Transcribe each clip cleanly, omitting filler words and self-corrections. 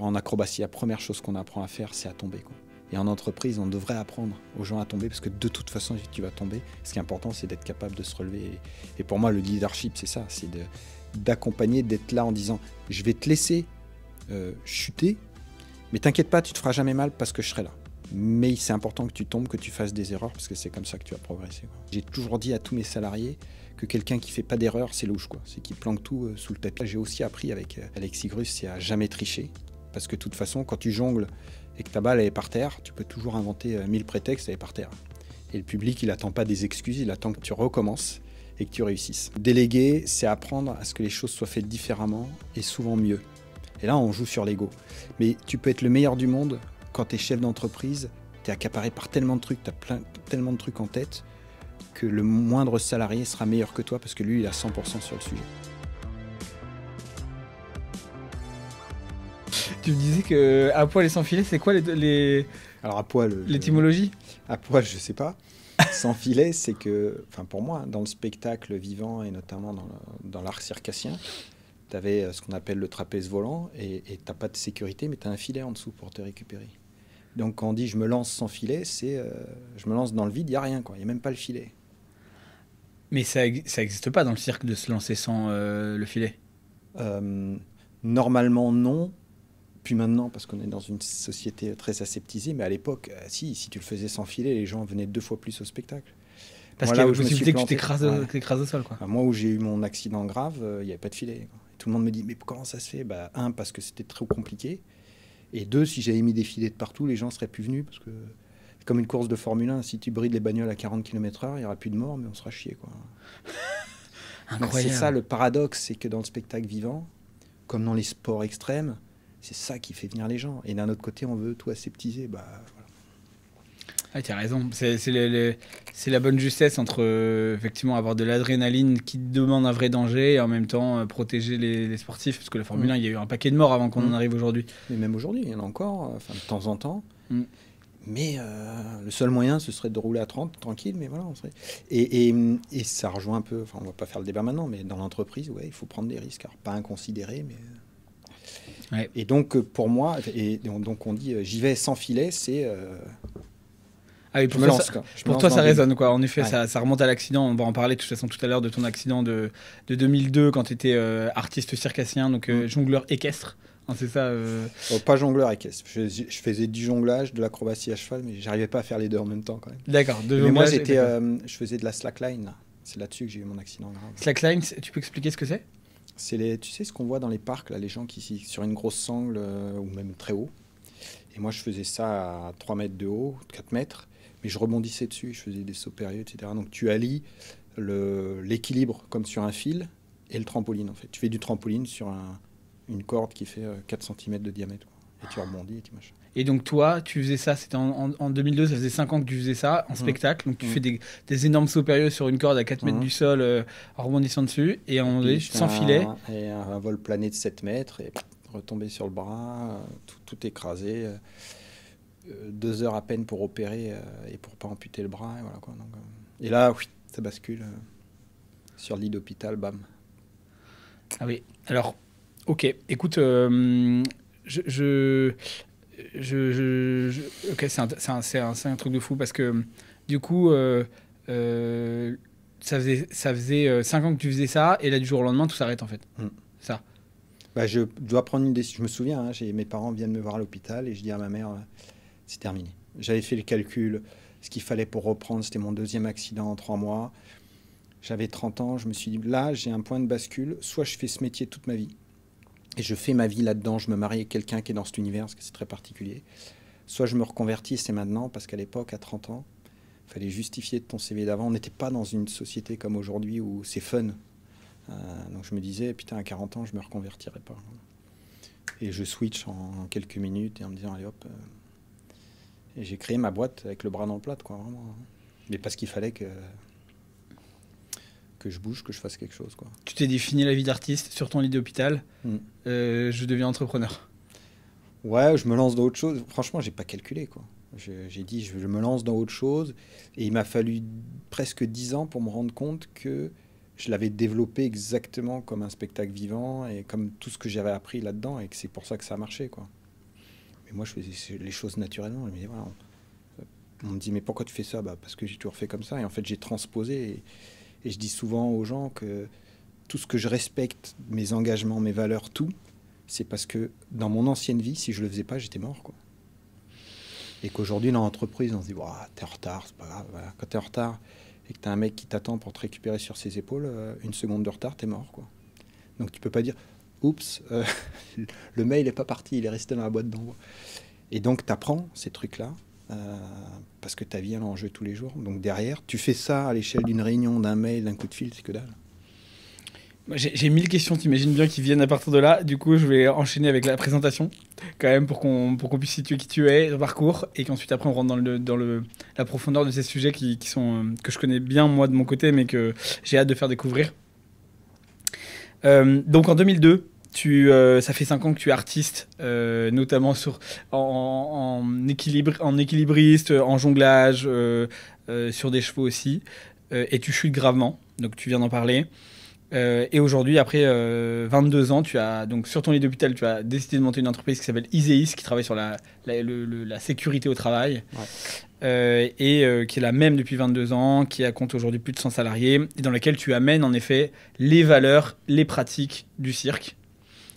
En acrobatie, la première chose qu'on apprend à faire, c'est à tomber, quoi. Et en entreprise, on devrait apprendre aux gens à tomber parce que de toute façon, tu vas tomber. Ce qui est important, c'est d'être capable de se relever. Et pour moi, le leadership, c'est ça, c'est d'accompagner, d'être là en disant « je vais te laisser chuter, mais t'inquiète pas, tu te feras jamais mal parce que je serai là. Mais c'est important que tu tombes, que tu fasses des erreurs parce que c'est comme ça que tu vas progresser. » J'ai toujours dit à tous mes salariés que quelqu'un qui fait pas d'erreur, c'est louche, quoi. C'est qui planque tout sous le tapis. J'ai aussi appris avec Alexis Grus, c'est à jamais tricher. Parce que de toute façon, quand tu jongles et que ta balle elle est par terre, tu peux toujours inventer 1000 prétextes, elle est par terre. Et le public, il attend pas des excuses, il attend que tu recommences et que tu réussisses. Déléguer, c'est apprendre à ce que les choses soient faites différemment et souvent mieux. Et là, on joue sur l'ego. Mais tu peux être le meilleur du monde quand tu es chef d'entreprise, tu es accaparé par tellement de trucs, tu as tellement de trucs en tête que le moindre salarié sera meilleur que toi parce que lui, il a 100% sur le sujet. Tu me disais que à poil et sans filet, c'est quoi Alors à poil, l'étymologie? À poil, je sais pas. Sans filet, c'est que, enfin pour moi, dans le spectacle vivant et notamment dans l'art circassien, tu avais ce qu'on appelle le trapèze volant et t'as pas de sécurité, mais tu as un filet en dessous pour te récupérer. Donc quand on dit je me lance sans filet, c'est je me lance dans le vide, il n'y a rien, quoi. Il n'y a même pas le filet. Mais ça existe pas dans le cirque de se lancer sans le filet. Normalement, non. Puis maintenant, parce qu'on est dans une société très aseptisée, mais à l'époque, si tu le faisais sans filet, les gens venaient 2 fois plus au spectacle. Parce qu'il y avait la possibilité que tu t'écrases au sol, quoi. Moi, où j'ai eu mon accident grave, il n'y avait pas de filet, quoi. Et tout le monde me dit, mais comment ça se fait? Un, parce que c'était trop compliqué. Et deux, si j'avais mis des filets de partout, les gens seraient plus venus. Parce que c'est comme une course de Formule 1. Si tu brides les bagnoles à 40 km/h, il n'y aura plus de morts, mais on sera chier, quoi. Incroyable. C'est ça le paradoxe, c'est que dans le spectacle vivant, comme dans les sports extrêmes, c'est ça qui fait venir les gens. Et d'un autre côté, on veut tout aseptiser. Voilà. Ah, tu as raison. C'est la bonne justesse entre effectivement avoir de l'adrénaline qui demande un vrai danger et en même temps protéger les sportifs. Parce que la Formule 1, il y a eu un paquet de morts avant qu'on en arrive aujourd'hui. Mais même aujourd'hui, il y en a encore, de temps en temps. Mais le seul moyen, ce serait de rouler à 30, tranquille, mais voilà. Et ça rejoint un peu, enfin, on va pas faire le débat maintenant, mais dans l'entreprise, ouais, il faut prendre des risques. Alors, pas inconsidérés, mais... Ouais. Et donc, pour moi, donc on dit, j'y vais sans filet, c'est... Ah oui, pour toi, ça résonne, quoi. En effet, ouais. ça remonte à l'accident. On va en parler de toute façon tout à l'heure de ton accident de 2002 quand tu étais artiste circassien, donc jongleur équestre. Hein, c'est ça Pas jongleur équestre. Je faisais du jonglage, de l'acrobatie à cheval, mais j'arrivais pas à faire les deux en même temps, quand même. D'accord. Mais moi, je faisais de la slackline, là. C'est là-dessus que j'ai eu mon accident grave. Slackline, tu peux expliquer ce que c'est? Tu sais ce qu'on voit dans les parcs, là, les gens qui sur une grosse sangle ou même très haut. Et moi, je faisais ça à 3 mètres de haut, 4 mètres, mais je rebondissais dessus, je faisais des sauts périlleux, etc. Donc tu allies l'équilibre comme sur un fil et le trampoline, en fait. Tu fais du trampoline sur une corde qui fait 4 cm de diamètre, quoi. Et tu rebondis et tu machin. Et donc toi, tu faisais ça, c'était en 2002, ça faisait 5 ans que tu faisais ça en spectacle. Donc tu fais des énormes sauts périlleux sur une corde à 4 mètres du sol en rebondissant dessus et sans filet. Et un vol plané de 7 mètres et retomber sur le bras, tout écrasé. 2 heures à peine pour opérer et pour pas amputer le bras. Et, voilà, quoi. Donc, et là, oui, ça bascule sur le lit d'hôpital, bam. Ah oui, alors, ok, écoute, ok, c'est un truc de fou parce que du coup, ça faisait 5 ans que tu faisais ça et là du jour au lendemain tout s'arrête en fait. Ça. Je dois prendre une décision. Je me souviens, hein, mes parents viennent me voir à l'hôpital et je dis à ma mère, c'est terminé. J'avais fait le calcul, ce qu'il fallait pour reprendre, c'était mon 2e accident en 3 mois. J'avais 30 ans, je me suis dit, là j'ai un point de bascule, soit je fais ce métier toute ma vie. Et je fais ma vie là-dedans, je me marie avec quelqu'un qui est dans cet univers, parce que c'est très particulier. Soit je me reconvertis, c'est maintenant, parce qu'à l'époque, à 30 ans, il fallait justifier de ton CV d'avant. On n'était pas dans une société comme aujourd'hui où c'est fun. Donc je me disais, putain, à 40 ans, je ne me reconvertirai pas. Et je switch en quelques minutes et en me disant, allez hop. Et j'ai créé ma boîte avec le bras dans le plat, quoi, vraiment. Mais parce qu'il fallait que je bouge, que je fasse quelque chose, quoi. Tu t'es dit, fini la vie d'artiste sur ton lit d'hôpital, je deviens entrepreneur. Ouais, je me lance dans autre chose. Franchement, j'ai pas calculé, quoi. J'ai dit, je me lance dans autre chose. Et il m'a fallu presque 10 ans pour me rendre compte que je l'avais développé exactement comme un spectacle vivant et comme tout ce que j'avais appris là-dedans et que c'est pour ça que ça a marché, quoi. Et moi, je faisais les choses naturellement. Mais voilà, on me dit, mais pourquoi tu fais ça? Parce que j'ai toujours fait comme ça. Et en fait, j'ai transposé. Et je dis souvent aux gens que tout ce que je respecte, mes engagements, mes valeurs, tout, c'est parce que dans mon ancienne vie, si je le faisais pas, j'étais mort, quoi. Et qu'aujourd'hui, dans l'entreprise, on se dit, t'es en retard, c'est pas grave. Voilà. Quand t'es en retard et que t'as un mec qui t'attend pour te récupérer sur ses épaules, une seconde de retard, t'es mort, quoi. Donc tu peux pas dire, oups, le mail est pas parti, il est resté dans la boîte d'envoi. Et donc t'apprends ces trucs-là, parce que ta vie elle est en jeu tous les jours. Donc derrière, tu fais ça à l'échelle d'une réunion, d'un mail, d'un coup de fil, c'est que dalle. J'ai 1000 questions, t'imagines bien, qui viennent à partir de là. Du coup, je vais enchaîner avec la présentation, quand même, pour qu'on puisse situer qui tu es, ton parcours, et qu'ensuite, après, on rentre dans la profondeur de ces sujets qui sont, que je connais bien, moi, de mon côté, mais que j'ai hâte de faire découvrir. Donc, en 2002, ça fait 5 ans que tu es artiste, notamment en équilibriste, en jonglage, sur des chevaux aussi, et tu chutes gravement, donc tu viens d'en parler. Et aujourd'hui, après 22 ans, donc sur ton lit d'hôpital, tu as décidé de monter une entreprise qui s'appelle Iseis, qui travaille sur la sécurité au travail, et qui est la même depuis 22 ans, qui compte aujourd'hui plus de 100 salariés, et dans laquelle tu amènes en effet les valeurs, les pratiques du cirque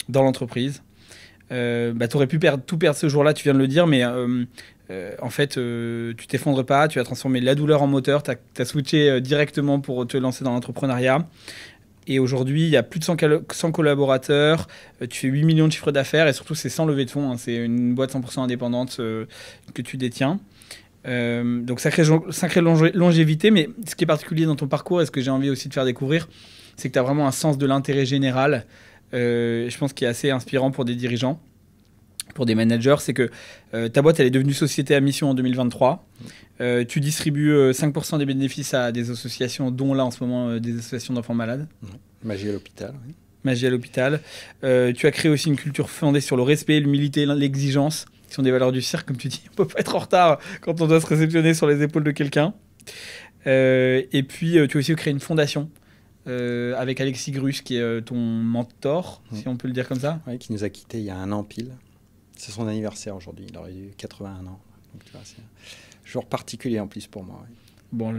dans l'entreprise. Tu aurais pu tout perdre ce jour-là, tu viens de le dire, mais en fait, tu t'effondres pas, tu as transformé la douleur en moteur, tu as switché directement pour te lancer dans l'entrepreneuriat. Et aujourd'hui, il y a plus de 100 collaborateurs, tu fais 8 millions de chiffres d'affaires, et surtout, c'est sans levée de fonds, hein, c'est une boîte 100% indépendante que tu détiens. Donc, sacrée longévité, mais ce qui est particulier dans ton parcours, et ce que j'ai envie aussi de faire découvrir, c'est que tu as vraiment un sens de l'intérêt général, je pense qui est assez inspirant pour des dirigeants, pour des managers. C'est que ta boîte, elle est devenue société à mission en 2023. Tu distribues 5% des bénéfices à des associations, dont là en ce moment des associations d'enfants malades. Magie à l'hôpital. Oui. Magie à l'hôpital. Tu as créé aussi une culture fondée sur le respect, l'humilité, l'exigence, qui sont des valeurs du cirque, comme tu dis. On ne peut pas être en retard quand on doit se réceptionner sur les épaules de quelqu'un. Et puis, tu as aussi créé une fondation avec Alexis Grus, qui est ton mentor, si on peut le dire comme ça. Oui, qui nous a quittés il y a 1 an pile. C'est son anniversaire aujourd'hui. Il aurait eu 81 ans. Donc, tu vois, c'est un jour particulier en plus pour moi. Oui. Bon,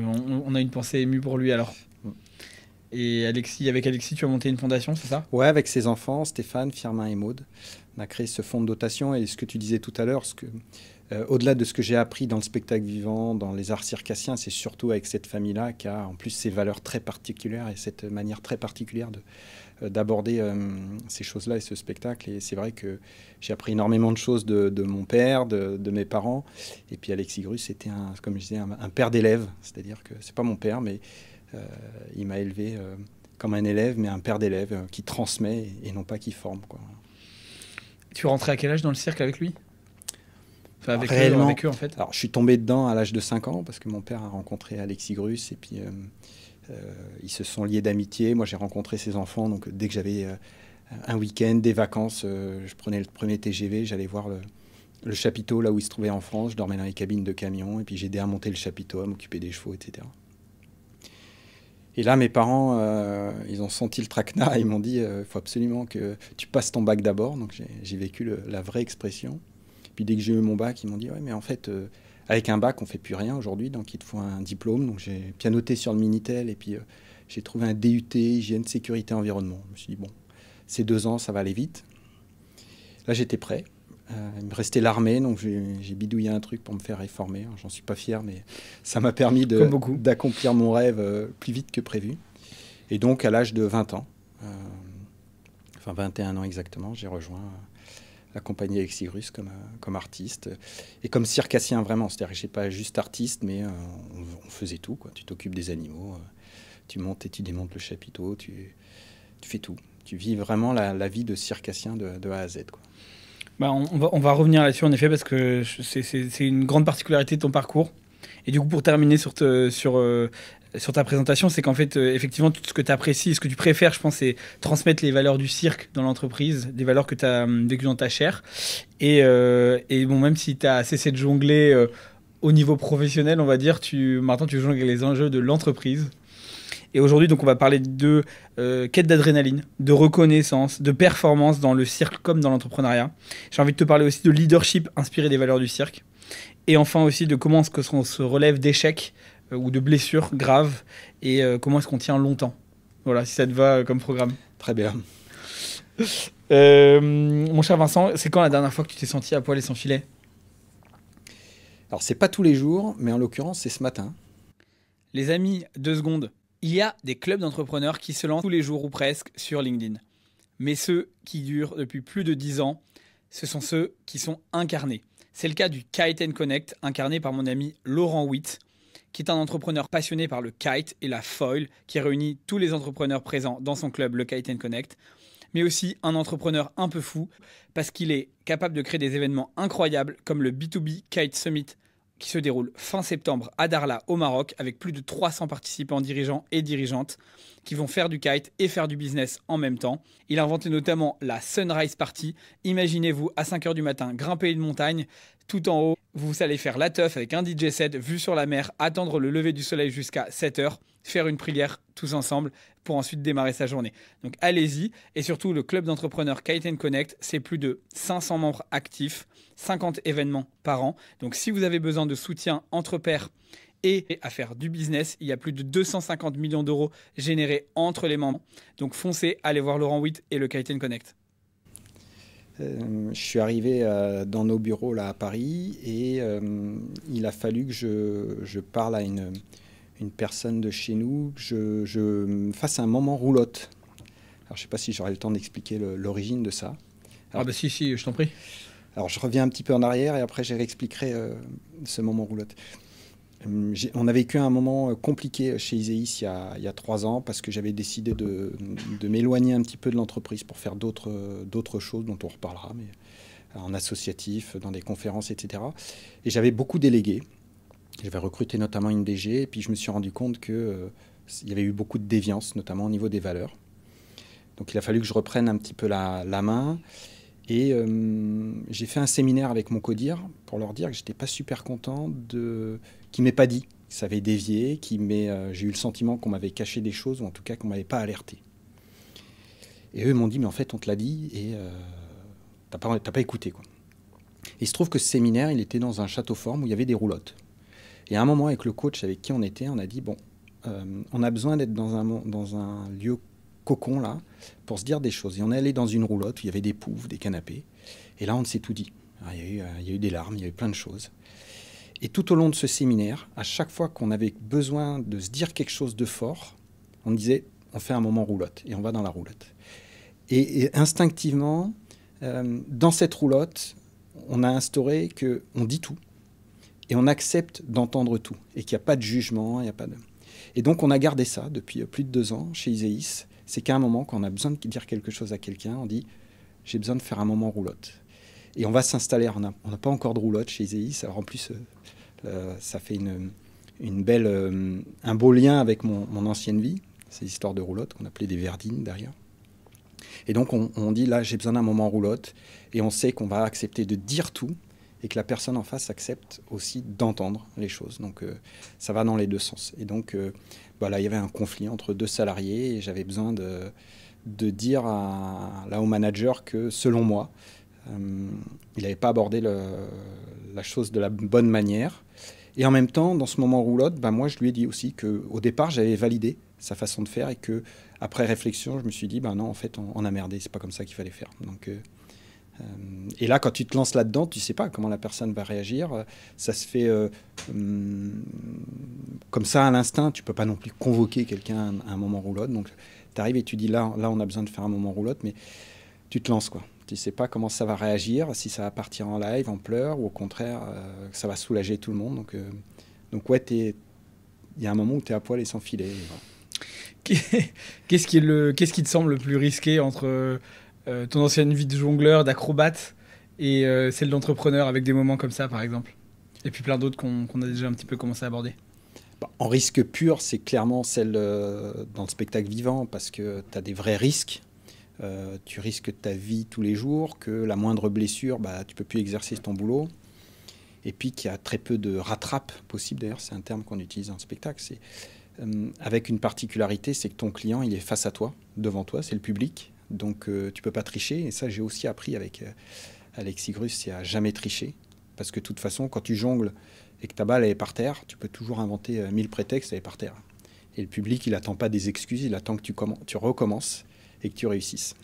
on a une pensée émue pour lui alors. Et avec Alexis, tu as monté une fondation, c'est ça? Ouais, avec ses enfants, Stéphane, Firmin et Maude. On a créé ce fonds de dotation. Et ce que tu disais tout à l'heure, au-delà de ce que j'ai appris dans le spectacle vivant, dans les arts circassiens, c'est surtout avec cette famille-là qui a en plus ces valeurs très particulières et cette manière très particulière d'aborder ces choses-là et ce spectacle. Et c'est vrai que j'ai appris énormément de choses de mon père, de mes parents. Et puis Alexis Grus, c'était, comme je disais, un père d'élève. C'est-à-dire que c'est pas mon père, mais il m'a élevé comme un élève, mais un père d'élève qui transmet et non pas qui forme, quoi. Tu rentrais à quel âge dans le cirque avec lui? Enfin, avec eux, en fait. Alors, je suis tombé dedans à l'âge de 5 ans parce que mon père a rencontré Alexis Grus et puis ils se sont liés d'amitié. Moi, j'ai rencontré ses enfants. Donc, dès que j'avais un week-end, des vacances, je prenais le premier TGV, j'allais voir le chapiteau là où il se trouvait en France. Je dormais dans les cabines de camions et puis j'ai aidé à monter le chapiteau, à m'occuper des chevaux, etc. Et là, mes parents, ils ont senti le traquenard et ils m'ont dit il faut absolument que tu passes ton bac d'abord. Donc, j'ai vécu la vraie expression. Puis dès que j'ai eu mon bac, ils m'ont dit ouais, mais en fait, avec un bac, on fait plus rien aujourd'hui, donc il te faut un diplôme. Donc j'ai pianoté sur le Minitel et puis j'ai trouvé un DUT, hygiène, sécurité, environnement. Je me suis dit bon, ces 2 ans, ça va aller vite. Là, j'étais prêt. Il me restait l'armée, donc j'ai bidouillé un truc pour me faire réformer. J'en suis pas fier, mais ça m'a permis d'accomplir mon rêve plus vite que prévu. Et donc, à l'âge de 20 ans, enfin 21 ans exactement, j'ai rejoint la compagnie Alexis Grus comme artiste et comme circassien vraiment. C'est-à-dire que je n'étais pas juste artiste, mais on faisait tout, quoi. Tu t'occupes des animaux, tu montes et tu démontes le chapiteau, tu fais tout. Tu vis vraiment la vie de circassien de A à Z, quoi. On va revenir là-dessus en effet parce que c'est une grande particularité de ton parcours. Et du coup, pour terminer sur ta présentation, c'est qu'en fait, effectivement, tout ce que tu apprécies, ce que tu préfères, je pense, c'est transmettre les valeurs du cirque dans l'entreprise, des valeurs que tu as vécues dans ta chair. Et bon, même si tu as cessé de jongler au niveau professionnel, on va dire, maintenant tu jongles avec les enjeux de l'entreprise. Et aujourd'hui, donc, on va parler de quête d'adrénaline, de reconnaissance, de performance dans le cirque comme dans l'entrepreneuriat. J'ai envie de te parler aussi de leadership inspiré des valeurs du cirque. Et enfin aussi de comment est-ce qu'on se relève d'échecs ou de blessures graves et comment est-ce qu'on tient longtemps. Voilà, si ça te va comme programme. Très bien. Mon cher Vincent, c'est quand la dernière fois que tu t'es senti à poil et sans filet? Alors, c'est pas tous les jours, mais en l'occurrence, c'est ce matin. Les amis, 2 secondes. Il y a des clubs d'entrepreneurs qui se lancent tous les jours ou presque sur LinkedIn. Mais ceux qui durent depuis plus de 10 ans, ce sont ceux qui sont incarnés. C'est le cas du Kite & Connect, incarné par mon ami Laurent Witt, qui est un entrepreneur passionné par le kite et la foil, qui réunit tous les entrepreneurs présents dans son club, le Kite & Connect, mais aussi un entrepreneur un peu fou, parce qu'il est capable de créer des événements incroyables comme le B2B Kite Summit, qui se déroule fin septembre à Darla au Maroc, avec plus de 300 participants dirigeants et dirigeantes qui vont faire du kite et faire du business en même temps. Il a inventé notamment la Sunrise Party. Imaginez-vous à 5h du matin grimper une montagne, tout en haut, vous allez faire la teuf avec un DJ set, vue sur la mer, attendre le lever du soleil jusqu'à 7h, faire une prière tous ensemble pour ensuite démarrer sa journée. Donc allez-y. Et surtout, le club d'entrepreneurs Kite & Connect, c'est plus de 500 membres actifs, 50 événements par an. Donc si vous avez besoin de soutien entre pairs et à faire du business, il y a plus de 250 millions d'euros générés entre les membres. Donc foncez, allez voir Laurent Witt et le Kite & Connect. Je suis arrivé dans nos bureaux là à Paris et il a fallu que je parle à une personne de chez nous, que je fasse un moment roulotte. Alors je ne sais pas si j'aurai le temps d'expliquer l'origine de ça. Alors, bah si, je t'en prie. Alors je reviens un petit peu en arrière et après je réexpliquerai ce moment roulotte. On a vécu un moment compliqué chez Iséis il y a 3 ans parce que j'avais décidé de m'éloigner un petit peu de l'entreprise pour faire d'autres choses dont on reparlera, mais en associatif, dans des conférences, etc. Et j'avais beaucoup délégué. J'avais recruté notamment une DG et puis je me suis rendu compte qu'il y avait eu beaucoup de déviance, notamment au niveau des valeurs. Donc il a fallu que je reprenne un petit peu la main. Et j'ai fait un séminaire avec mon codir pour leur dire que j'étais pas super content qu'ils m'aient pas dit que ça avait dévié, j'ai eu le sentiment qu'on m'avait caché des choses ou en tout cas qu'on m'avait pas alerté. Et eux m'ont dit mais en fait on te l'a dit et t'as pas écouté quoi. Et il se trouve que ce séminaire il était dans un château fort où il y avait des roulottes. Et à un moment avec le coach avec qui on était, on a dit bon on a besoin d'être dans un lieu cocon là pour se dire des choses. Et on est allé dans une roulotte où il y avait des poufs, des canapés. Et là, on s'est tout dit. Il y a eu des larmes, il y a eu plein de choses. Et tout au long de ce séminaire, à chaque fois qu'on avait besoin de se dire quelque chose de fort, on disait, on fait un moment roulotte et on va dans la roulotte. Et instinctivement, dans cette roulotte, on a instauré qu'on dit tout et on accepte d'entendre tout et qu'il n'y a pas de jugement, il n'y a pas de... Et donc, on a gardé ça depuis plus de 2 ans chez Iséis. C'est qu'à un moment, quand on a besoin de dire quelque chose à quelqu'un, on dit « j'ai besoin de faire un moment roulotte ». Et on va s'installer. On n'a pas encore de roulotte chez Iséis. Alors en plus, ça fait un beau lien avec mon ancienne vie, ces histoires de roulotte qu'on appelait des verdines derrière. Et donc on dit là, j'ai besoin d'un moment roulotte. Et on sait qu'on va accepter de dire tout et que la personne en face accepte aussi d'entendre les choses. Donc ça va dans les 2 sens. Et donc là, il y avait un conflit entre 2 salariés et j'avais besoin de dire là, au manager que, selon moi, il n'avait pas abordé la chose de la bonne manière. Et en même temps, dans ce moment roulotte, moi, je lui ai dit aussi qu'au départ, j'avais validé sa façon de faire et qu'après réflexion, je me suis dit, non, en fait, on a merdé, c'est pas comme ça qu'il fallait faire. Donc, et là, quand tu te lances là-dedans, tu sais pas comment la personne va réagir. Ça se fait comme ça à l'instinct. Tu peux pas non plus convoquer quelqu'un à un moment roulotte. Donc, tu arrives et tu dis là, on a besoin de faire un moment roulotte, mais tu te lances quoi. Tu sais pas comment ça va réagir, si ça va partir en live, en pleurs, ou au contraire, ça va soulager tout le monde. Donc ouais, il y a un moment où tu es à poil et sans filet. Voilà. Qu'est-ce qui te semble le plus risqué entre ton ancienne vie de jongleur, d'acrobate, et celle d'entrepreneur, avec des moments comme ça, par exemple? Et puis plein d'autres qu'on a déjà un petit peu commencé à aborder. En risque pur, c'est clairement celle dans le spectacle vivant, parce que tu as des vrais risques. Tu risques ta vie tous les jours, que la moindre blessure, tu peux plus exercer ton boulot. Et puis qu'il y a très peu de rattrape possible. D'ailleurs, c'est un terme qu'on utilise en spectacle. avec une particularité, c'est que ton client, il est face à toi, devant toi, c'est le public. Donc, tu ne peux pas tricher. Et ça, j'ai aussi appris avec Alexis Grus, c'est à jamais tricher. Parce que de toute façon, quand tu jongles et que ta balle elle est par terre, tu peux toujours inventer 1000 prétextes, elle est par terre. Et le public, il n'attend pas des excuses, il attend que tu recommences et que tu réussisses.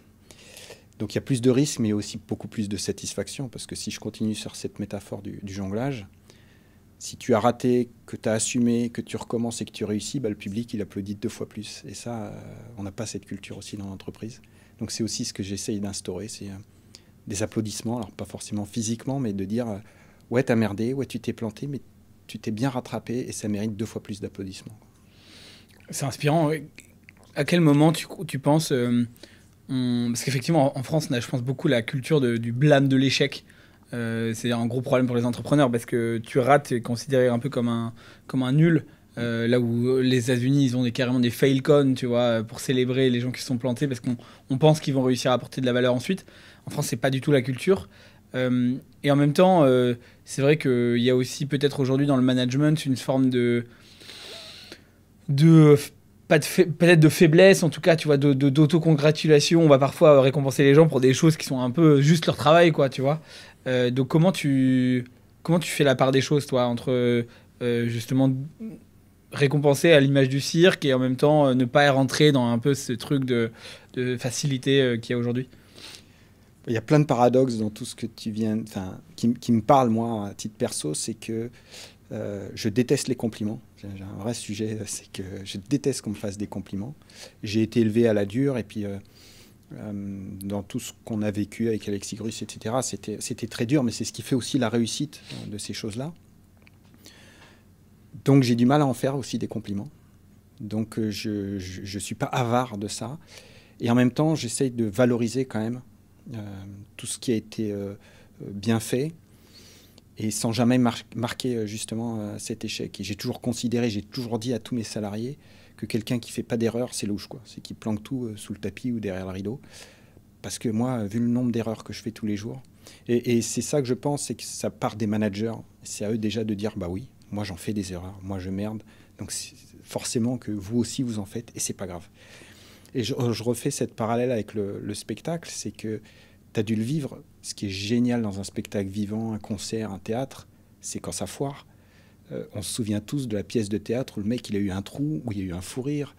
Donc il y a plus de risques, mais aussi beaucoup plus de satisfaction. Parce que si je continue sur cette métaphore du jonglage, si tu as raté, que tu as assumé, que tu recommences et que tu réussis, bah, le public, il applaudit 2 fois plus. Et ça, on n'a pas cette culture aussi dans l'entreprise. Donc c'est aussi ce que j'essaye d'instaurer, c'est des applaudissements, alors pas forcément physiquement, mais de dire ouais, t'as merdé, ouais, tu t'es planté, mais tu t'es bien rattrapé et ça mérite 2 fois plus d'applaudissements. C'est inspirant. À quel moment tu penses parce qu'effectivement, en France, on a, je pense, beaucoup la culture du blâme de l'échec. C'est un gros problème pour les entrepreneurs parce que tu rates, tu es considéré un peu comme un nul. Là où les États-Unis, ils ont carrément des failcons, tu vois, pour célébrer les gens qui se sont plantés parce qu'on pense qu'ils vont réussir à apporter de la valeur ensuite. En France, c'est pas du tout la culture. Et en même temps, c'est vrai qu'il y a aussi peut-être aujourd'hui dans le management une forme peut-être de faiblesse, en tout cas, tu vois, d'autocongratulation. On va parfois récompenser les gens pour des choses qui sont un peu juste leur travail, quoi, tu vois. Donc comment tu fais la part des choses, toi, entre justement récompenser à l'image du cirque et en même temps ne pas rentrer dans un peu ce truc de facilité qu'il y a aujourd'hui? Il y a plein de paradoxes dans tout ce que tu viens, qui me parle, moi, à titre perso, c'est que je déteste les compliments. J'ai un vrai sujet, c'est que je déteste qu'on me fasse des compliments. J'ai été élevé à la dure et puis dans tout ce qu'on a vécu avec Alexis Grus, etc., c'était très dur, mais c'est ce qui fait aussi la réussite de ces choses-là. Donc j'ai du mal à en faire aussi des compliments. Donc je ne suis pas avare de ça. Et en même temps, j'essaye de valoriser quand même tout ce qui a été bien fait et sans jamais marquer justement cet échec. Et j'ai toujours considéré, j'ai toujours dit à tous mes salariés que quelqu'un qui ne fait pas d'erreur, c'est louche, quoi. C'est qui planque tout sous le tapis ou derrière le rideau. Parce que moi, vu le nombre d'erreurs que je fais tous les jours, et c'est ça que je pense, c'est que ça part des managers. C'est à eux déjà de dire, bah oui, moi j'en fais des erreurs, moi je merde. Donc forcément que vous aussi vous en faites, et c'est pas grave. Et je refais cette parallèle avec le spectacle, c'est que tu as dû le vivre. Ce qui est génial dans un spectacle vivant, un concert, un théâtre, c'est quand ça foire. On se souvient tous de la pièce de théâtre où le mec il a eu un trou, où il y a eu un fou rire.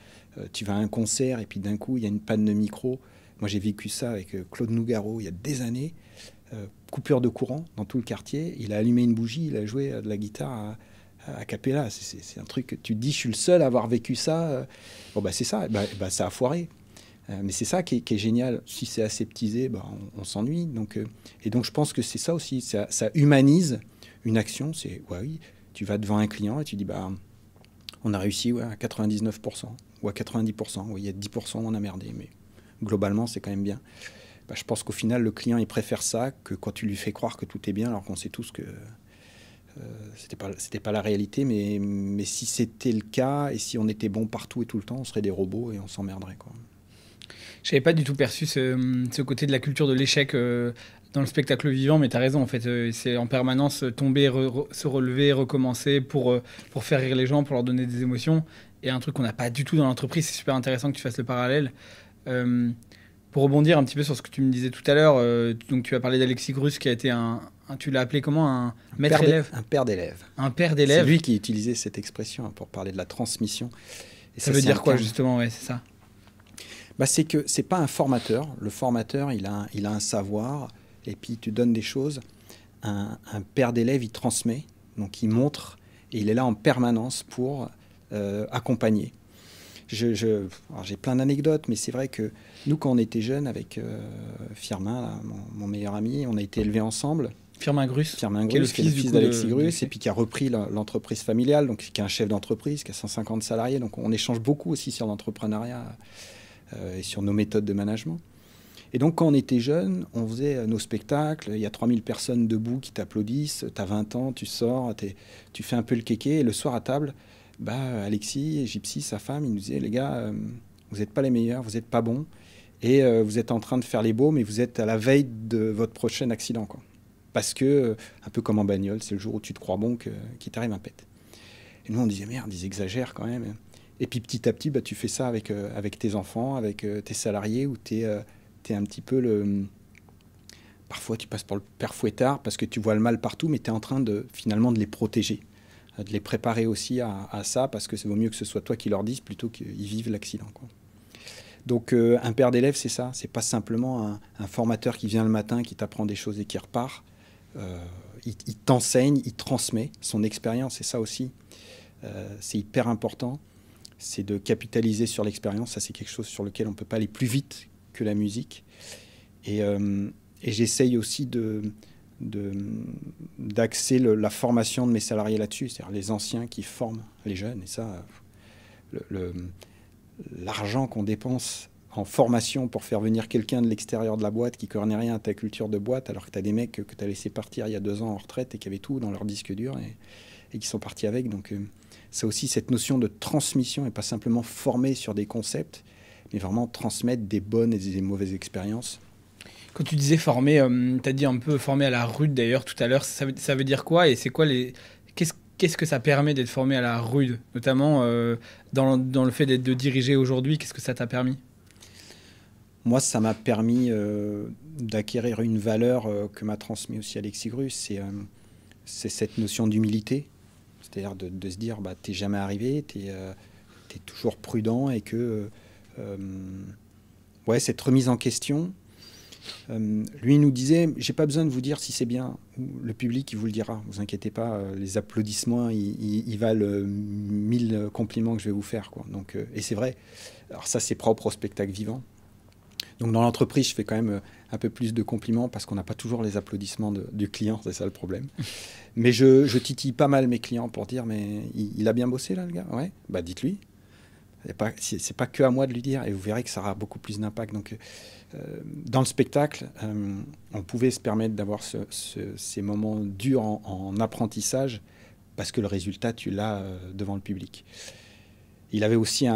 Tu vas à un concert et puis d'un coup il y a une panne de micro. Moi j'ai vécu ça avec Claude Nougaro il y a des années. Coupure de courant dans tout le quartier. Il a allumé une bougie, il a joué de la guitare a cappella. C'est un truc que tu te dis, je suis le seul à avoir vécu ça. Bon, bah, c'est ça, ça a foiré. Mais c'est ça qui est génial. Si c'est aseptisé, on s'ennuie. Et donc, je pense que c'est ça aussi. Ça humanise une action. C'est, ouais, oui, tu vas devant un client et tu dis, on a réussi à 99% ou à 90%. Oui, il y a 10%, on a merdé. Mais globalement, c'est quand même bien. Je pense qu'au final, le client, il préfère ça que quand tu lui fais croire que tout est bien, alors qu'on sait tous que c'était pas la réalité, mais si c'était le cas et si on était bon partout et tout le temps, on serait des robots et on s'emmerderait, quoi. Je n'avais pas du tout perçu ce côté de la culture de l'échec dans le spectacle vivant, mais tu as raison, en fait, c'est en permanence tomber, se relever, recommencer pour faire rire les gens, pour leur donner des émotions. Et un truc qu'on n'a pas du tout dans l'entreprise, c'est super intéressant que tu fasses le parallèle. Pour rebondir un petit peu sur ce que tu me disais tout à l'heure, donc tu as parlé d'Alexis Grus qui a été tu l'as appelé comment, un maître élève? Un père d'élève. Un père d'élève. C'est lui qui utilisait cette expression pour parler de la transmission. Et ça veut dire quoi justement, ouais, c'est ça? C'est que c'est pas un formateur. Le formateur, il a un savoir et puis tu donnes des choses. Un père d'élève, il transmet, donc il montre et il est là en permanence pour accompagner. Alors j'ai plein d'anecdotes, mais c'est vrai que nous, quand on était jeunes, avec Firmin, là, mon meilleur ami, on a été élevés ensemble. Firmin Grus, qui est le fils d'Alexis Grus, et puis qui a repris l'entreprise familiale, donc qui est un chef d'entreprise, qui a 150 salariés. Donc on échange beaucoup aussi sur l'entrepreneuriat et sur nos méthodes de management. Et donc quand on était jeunes, on faisait nos spectacles, il y a 3000 personnes debout qui t'applaudissent, tu as 20 ans, tu sors, tu fais un peu le kéké, et le soir à table, Alexis, Gypsy, sa femme, il nous disait, les gars, vous n'êtes pas les meilleurs, vous n'êtes pas bons, et vous êtes en train de faire les beaux, mais vous êtes à la veille de votre prochain accident, quoi. Parce que, un peu comme en bagnole, c'est le jour où tu te crois bon qu'il t'arrive un pet. Et nous, on disait, merde, ils exagèrent quand même. Et puis petit à petit, bah, tu fais ça avec tes enfants, avec tes salariés, où tu es, un petit peu le... Parfois, tu passes pour le père fouettard parce que tu vois le mal partout, mais tu es en train finalement de les protéger, de les préparer aussi à ça, parce que c'est vaut mieux que ce soit toi qui leur dise plutôt qu'ils vivent l'accident, quoi. Donc un père d'élève, c'est ça. C'est pas simplement un formateur qui vient le matin, qui t'apprend des choses et qui repart. Il t'enseigne, il transmet son expérience, et ça aussi, c'est hyper important. C'est de capitaliser sur l'expérience. Ça, c'est quelque chose sur lequel on ne peut pas aller plus vite que la musique. Et j'essaye aussi d'axer la formation de mes salariés là-dessus, c'est-à-dire les anciens qui forment les jeunes. Et ça, l'argent qu'on dépense en formation pour faire venir quelqu'un de l'extérieur de la boîte qui ne connaît rien à ta culture de boîte, alors que tu as des mecs que tu as laissé partir il y a 2 ans en retraite et qui avaient tout dans leur disque dur et qui sont partis avec. Donc ça aussi, cette notion de transmission, et pas simplement former sur des concepts, mais vraiment transmettre des bonnes et des mauvaises expériences. Quand tu disais former, tu as dit un peu former à la rude d'ailleurs tout à l'heure, ça veut dire quoi et c'est quoi qu'est-ce que ça permet d'être formé à la rude, notamment dans le fait de diriger aujourd'hui, qu'est-ce que ça t'a permis? Moi, ça m'a permis d'acquérir une valeur que m'a transmis aussi Alexis Grus, c'est cette notion d'humilité, c'est-à-dire de se dire, bah, t'es jamais arrivé, t'es toujours prudent, et que ouais, cette remise en question. Lui nous disait, j'ai pas besoin de vous dire si c'est bien, le public il vous le dira, vous inquiétez pas, les applaudissements ils valent 1000 compliments que je vais vous faire, quoi. Donc, et c'est vrai, alors ça c'est propre au spectacle vivant. Donc dans l'entreprise je fais quand même un peu plus de compliments parce qu'on n'a pas toujours les applaudissements du client, c'est ça le problème. Mais je titille pas mal mes clients pour dire, mais il a bien bossé là le gars, ouais, bah dites-lui. C'est pas que à moi de lui dire, et vous verrez que ça aura beaucoup plus d'impact. Donc, dans le spectacle, on pouvait se permettre d'avoir ces moments durs en apprentissage parce que le résultat, tu l'as devant le public. Il avait aussi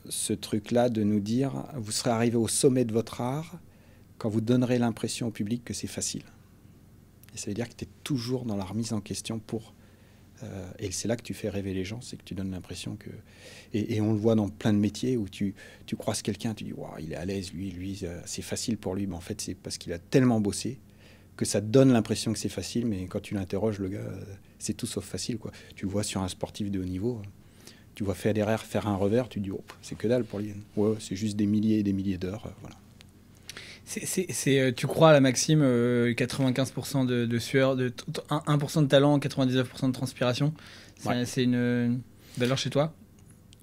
ce truc-là de nous dire, vous serez arrivé au sommet de votre art quand vous donnerez l'impression au public que c'est facile. Et ça veut dire que tu es toujours dans la remise en question et c'est là que tu fais rêver les gens, c'est que tu donnes l'impression que... Et on le voit dans plein de métiers où tu croises quelqu'un, tu dis wow, il est à l'aise, lui c'est facile pour lui. Mais en fait, c'est parce qu'il a tellement bossé que ça te donne l'impression que c'est facile, mais quand tu l'interroges, le gars, c'est tout sauf facile, quoi. Tu le vois sur un sportif de haut niveau, tu vois Federer faire un revers, tu dis oh, c'est que dalle pour lui. Ouais, c'est juste des milliers et des milliers d'heures, voilà. Tu crois à la maxime 95% de sueur, 1% de talent, 99% de transpiration. Ouais. C'est une valeur chez toi?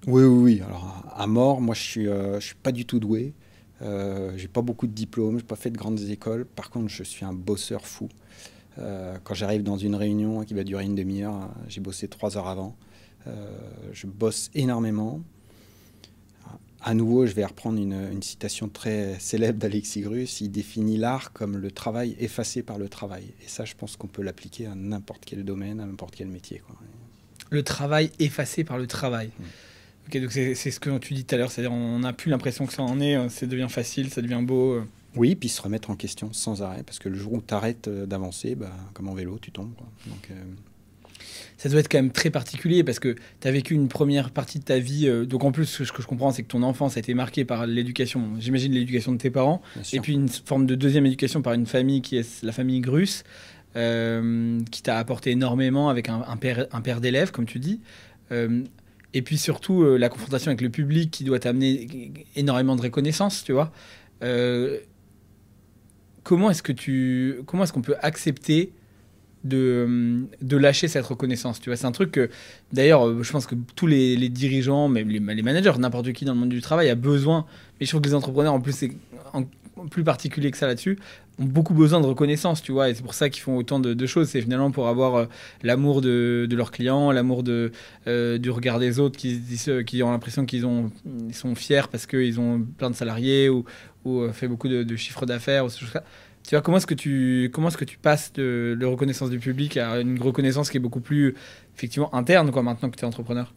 Oui. Alors, à mort, moi, je suis pas du tout doué. J'ai pas beaucoup de diplômes, j'ai pas fait de grandes écoles. Par contre, je suis un bosseur fou. Quand j'arrive dans une réunion qui va durer une demi-heure, j'ai bossé 3 heures avant. Je bosse énormément. À nouveau, je vais reprendre une citation très célèbre d'Alexis Grus. Il définit l'art comme le travail effacé par le travail. Et ça, je pense qu'on peut l'appliquer à n'importe quel domaine, à n'importe quel métier, quoi. Le travail effacé par le travail. Ok, donc c'est ce que tu dis tout à l'heure, c'est-à-dire on n'a plus l'impression que ça en est, ça devient facile, ça devient beau. Oui, puis se remettre en question sans arrêt, parce que le jour où tu arrêtes d'avancer, bah, comme en vélo, tu tombes, quoi. Donc, ça doit être quand même très particulier parce que tu as vécu une première partie de ta vie. Donc en plus, ce que je comprends, c'est que ton enfance a été marquée par l'éducation, j'imagine l'éducation de tes parents, et puis une forme de deuxième éducation par une famille qui est la famille Grus, qui t'a apporté énormément avec un père d'élèves, comme tu dis. Et puis surtout, la confrontation avec le public qui doit t'amener énormément de reconnaissance, tu vois. Comment est-ce qu'on peut accepter de lâcher cette reconnaissance, tu vois? C'est un truc que, d'ailleurs, je pense que tous les dirigeants, même les managers, n'importe qui dans le monde du travail a besoin, mais je trouve que les entrepreneurs, en plus, c'est plus particulier que ça là-dessus, ont beaucoup besoin de reconnaissance, tu vois, et c'est pour ça qu'ils font autant de choses. C'est finalement pour avoir l'amour de leurs clients, l'amour du regard des autres qui ont l'impression ils sont fiers parce qu'ils ont plein de salariés ou fait beaucoup de chiffres d'affaires ou ce genre. Tu vois, comment est-ce que tu passes de la reconnaissance du public à une reconnaissance qui est beaucoup plus effectivement interne, quoi, maintenant que tu es entrepreneur?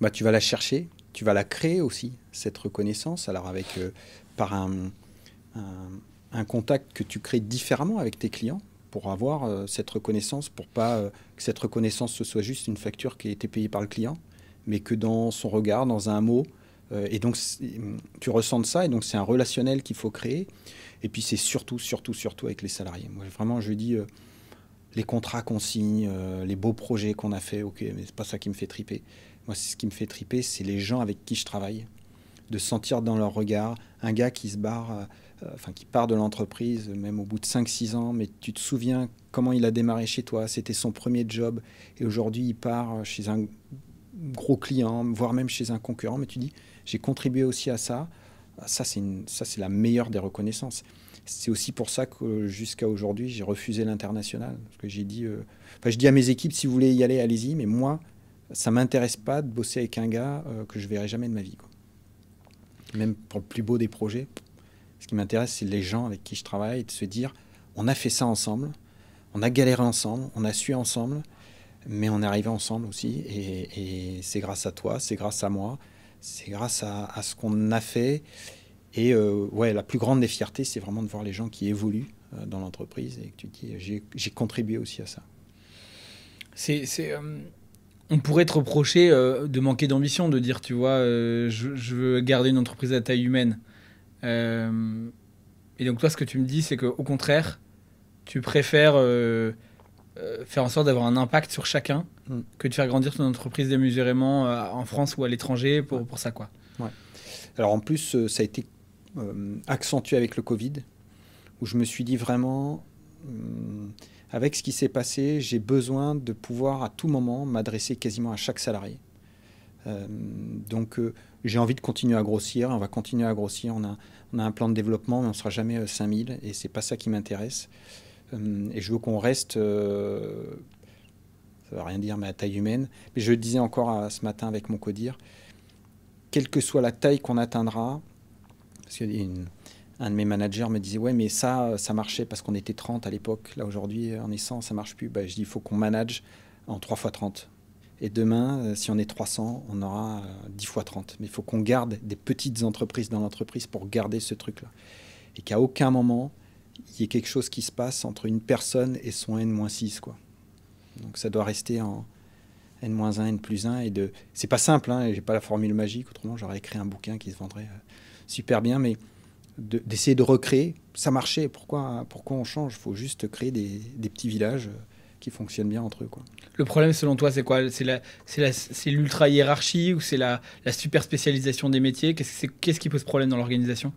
Bah, tu vas la chercher, tu vas la créer aussi, cette reconnaissance, alors par un contact que tu crées différemment avec tes clients pour avoir cette reconnaissance, pour pas que cette reconnaissance ce soit juste une facture qui a été payée par le client, mais que dans son regard, dans un mot. Et donc, tu ressens ça, et donc c'est un relationnel qu'il faut créer. Et puis, c'est surtout avec les salariés. Moi, vraiment, je dis, les contrats qu'on signe, les beaux projets qu'on a faits, ok, mais c'est pas ça qui me fait triper. Moi, ce qui me fait triper, c'est les gens avec qui je travaille, de sentir dans leur regard un gars qui se barre, qui part de l'entreprise, même au bout de 5-6 ans, mais tu te souviens comment il a démarré chez toi, c'était son premier job, et aujourd'hui, il part chez un gros client, voire même chez un concurrent, mais tu dis, j'ai contribué aussi à ça. Ça, c'est la meilleure des reconnaissances. C'est aussi pour ça que jusqu'à aujourd'hui, j'ai refusé l'international. Parce que j'ai dit, je dis à mes équipes, si vous voulez y aller, allez-y. Mais moi, ça ne m'intéresse pas de bosser avec un gars que je ne verrai jamais de ma vie, quoi. Même pour le plus beau des projets. Ce qui m'intéresse, c'est les gens avec qui je travaille, et de se dire, on a fait ça ensemble, on a galéré ensemble, on a su ensemble, mais on est arrivé ensemble aussi. Et c'est grâce à toi, c'est grâce à moi, c'est grâce à ce qu'on a fait. Et la plus grande des fiertés, c'est vraiment de voir les gens qui évoluent dans l'entreprise, et que tu te dis, j'ai contribué aussi à ça. On pourrait te reprocher de manquer d'ambition, de dire, tu vois, je veux garder une entreprise à taille humaine. Et donc toi, ce que tu me dis, c'est qu'au contraire, tu préfères faire en sorte d'avoir un impact sur chacun que de faire grandir ton entreprise démesurément en France ou à l'étranger pour ça, quoi. Ouais. Alors en plus, ça a été accentué avec le Covid, où je me suis dit vraiment, avec ce qui s'est passé, j'ai besoin de pouvoir à tout moment m'adresser quasiment à chaque salarié. Donc j'ai envie de continuer à grossir, on va continuer à grossir, on a un plan de développement, mais on ne sera jamais 5000, et c'est pas ça qui m'intéresse. Et je veux qu'on reste, ça ne veut rien dire, mais à taille humaine. Mais je le disais encore ce matin avec mon codir, quelle que soit la taille qu'on atteindra, parce qu'un de mes managers me disait, ouais, mais ça marchait parce qu'on était 30 à l'époque. Là, aujourd'hui, on est 100, ça marche plus. Je dis, il faut qu'on manage en 3 fois 30. Et demain, si on est 300, on aura 10 fois 30. Mais il faut qu'on garde des petites entreprises dans l'entreprise pour garder ce truc-là. Et qu'à aucun moment, il y ait quelque chose qui se passe entre une personne et son N-6, quoi. Donc ça doit rester en N-1, N+1. C'est pas simple, hein, j'ai pas la formule magique. Autrement, j'aurais écrit un bouquin qui se vendrait super bien, mais d'essayer de recréer, ça marchait. Pourquoi on change? Il faut juste créer des petits villages qui fonctionnent bien entre eux, quoi. Le problème, selon toi, c'est quoi? C'est l'ultra-hiérarchie ou c'est la super spécialisation des métiers? Qu'est-ce qui pose problème dans l'organisation?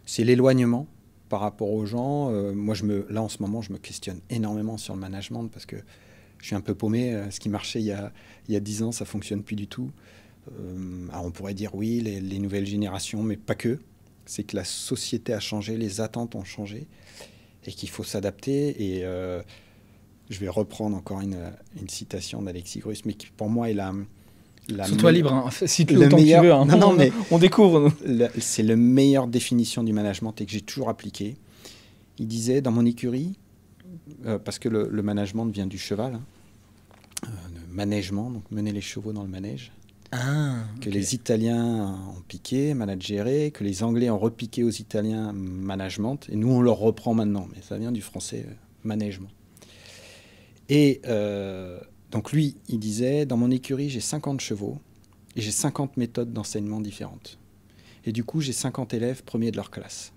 C'est l'éloignement par rapport aux gens. Moi, là, en ce moment, je me questionne énormément sur le management parce que je suis un peu paumé. Ce qui marchait il y a 10 ans, ça ne fonctionne plus du tout. Alors on pourrait dire oui, les nouvelles générations, mais pas que. C'est que la société a changé, les attentes ont changé et qu'il faut s'adapter. Et je vais reprendre encore une citation d'Alexis Grus, mais qui pour moi est Sois-toi libre, hein. Cite-le autant que tu veux. Hein. Non, mais on découvre. C'est la meilleure définition du management et que j'ai toujours appliquée. Il disait, dans mon écurie, parce que le management vient du cheval, hein, le management, donc mener les chevaux dans le manège. Que les Italiens ont piqué, managéré, que les Anglais ont repiqué aux Italiens management, et nous on leur reprend maintenant, mais ça vient du français management. Et donc lui, il disait, dans mon écurie, j'ai 50 chevaux et j'ai 50 méthodes d'enseignement différentes. Et du coup, j'ai 50 élèves premiers de leur classe.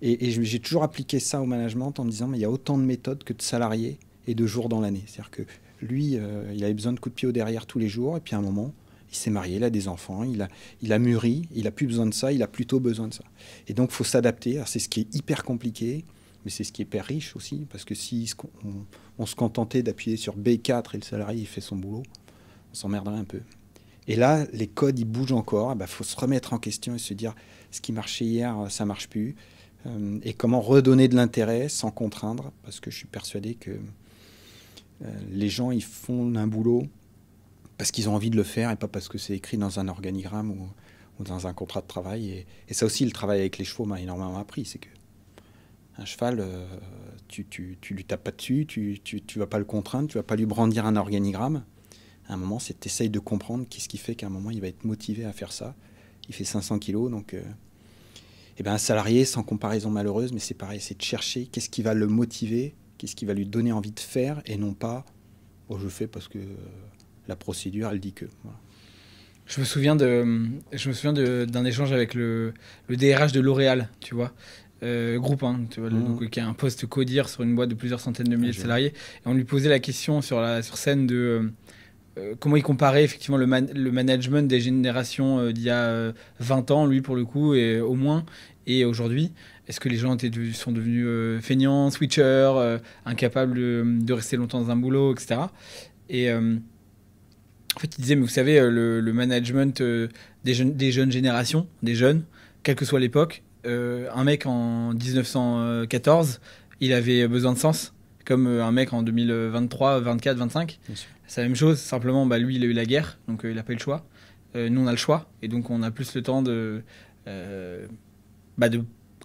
Et j'ai toujours appliqué ça au management en me disant, mais il y a autant de méthodes que de salariés et de jours dans l'année. C'est-à-dire que lui, il avait besoin de coups de pied au derrière tous les jours, et puis à un moment, il s'est marié, il a des enfants, il a mûri, il n'a plus besoin de ça, il a plutôt besoin de ça. Et donc, il faut s'adapter. Alors, c'est ce qui est hyper compliqué, mais c'est ce qui est hyper riche aussi, parce que si on se contentait d'appuyer sur B4 et le salarié il fait son boulot, on s'emmerderait un peu. Et là, les codes, ils bougent encore. Il faut se remettre en question et se dire, ce qui marchait hier, ça ne marche plus. Et comment redonner de l'intérêt sans contraindre, parce que je suis persuadé que les gens, ils font un boulot parce qu'ils ont envie de le faire et pas parce que c'est écrit dans un organigramme ou dans un contrat de travail. Et ça aussi, le travail avec les chevaux m'a énormément appris. C'est que un cheval, tu lui tapes pas dessus, tu vas pas le contraindre, tu vas pas lui brandir un organigramme. À un moment, c'est t'essayes de comprendre qu'est-ce qui fait qu'à un moment, il va être motivé à faire ça. Il fait 500 kilos, donc... un salarié, sans comparaison malheureuse, mais c'est pareil, c'est de chercher qu'est-ce qui va le motiver, qu'est-ce qui va lui donner envie de faire, et non pas, je fais parce que la procédure, elle dit que... Voilà. d'un échange avec le DRH de L'Oréal, tu vois. Groupe 1, tu vois, donc, qui a un poste codir sur une boîte de plusieurs centaines de milliers de salariés. Et on lui posait la question sur scène de comment il comparait effectivement le management des générations d'il y a 20 ans, lui pour le coup, et au moins, et aujourd'hui. Est-ce que les gens sont devenus feignants, switchers, incapables de rester longtemps dans un boulot, etc. Et en fait, il disait, mais vous savez, le management des jeunes générations, des jeunes, quelle que soit l'époque, un mec en 1914, il avait besoin de sens, comme un mec en 2023, 24, 25. C'est la même chose, simplement, bah, lui, il a eu la guerre, donc il n'a pas eu le choix. Nous, on a le choix, et donc on a plus le temps de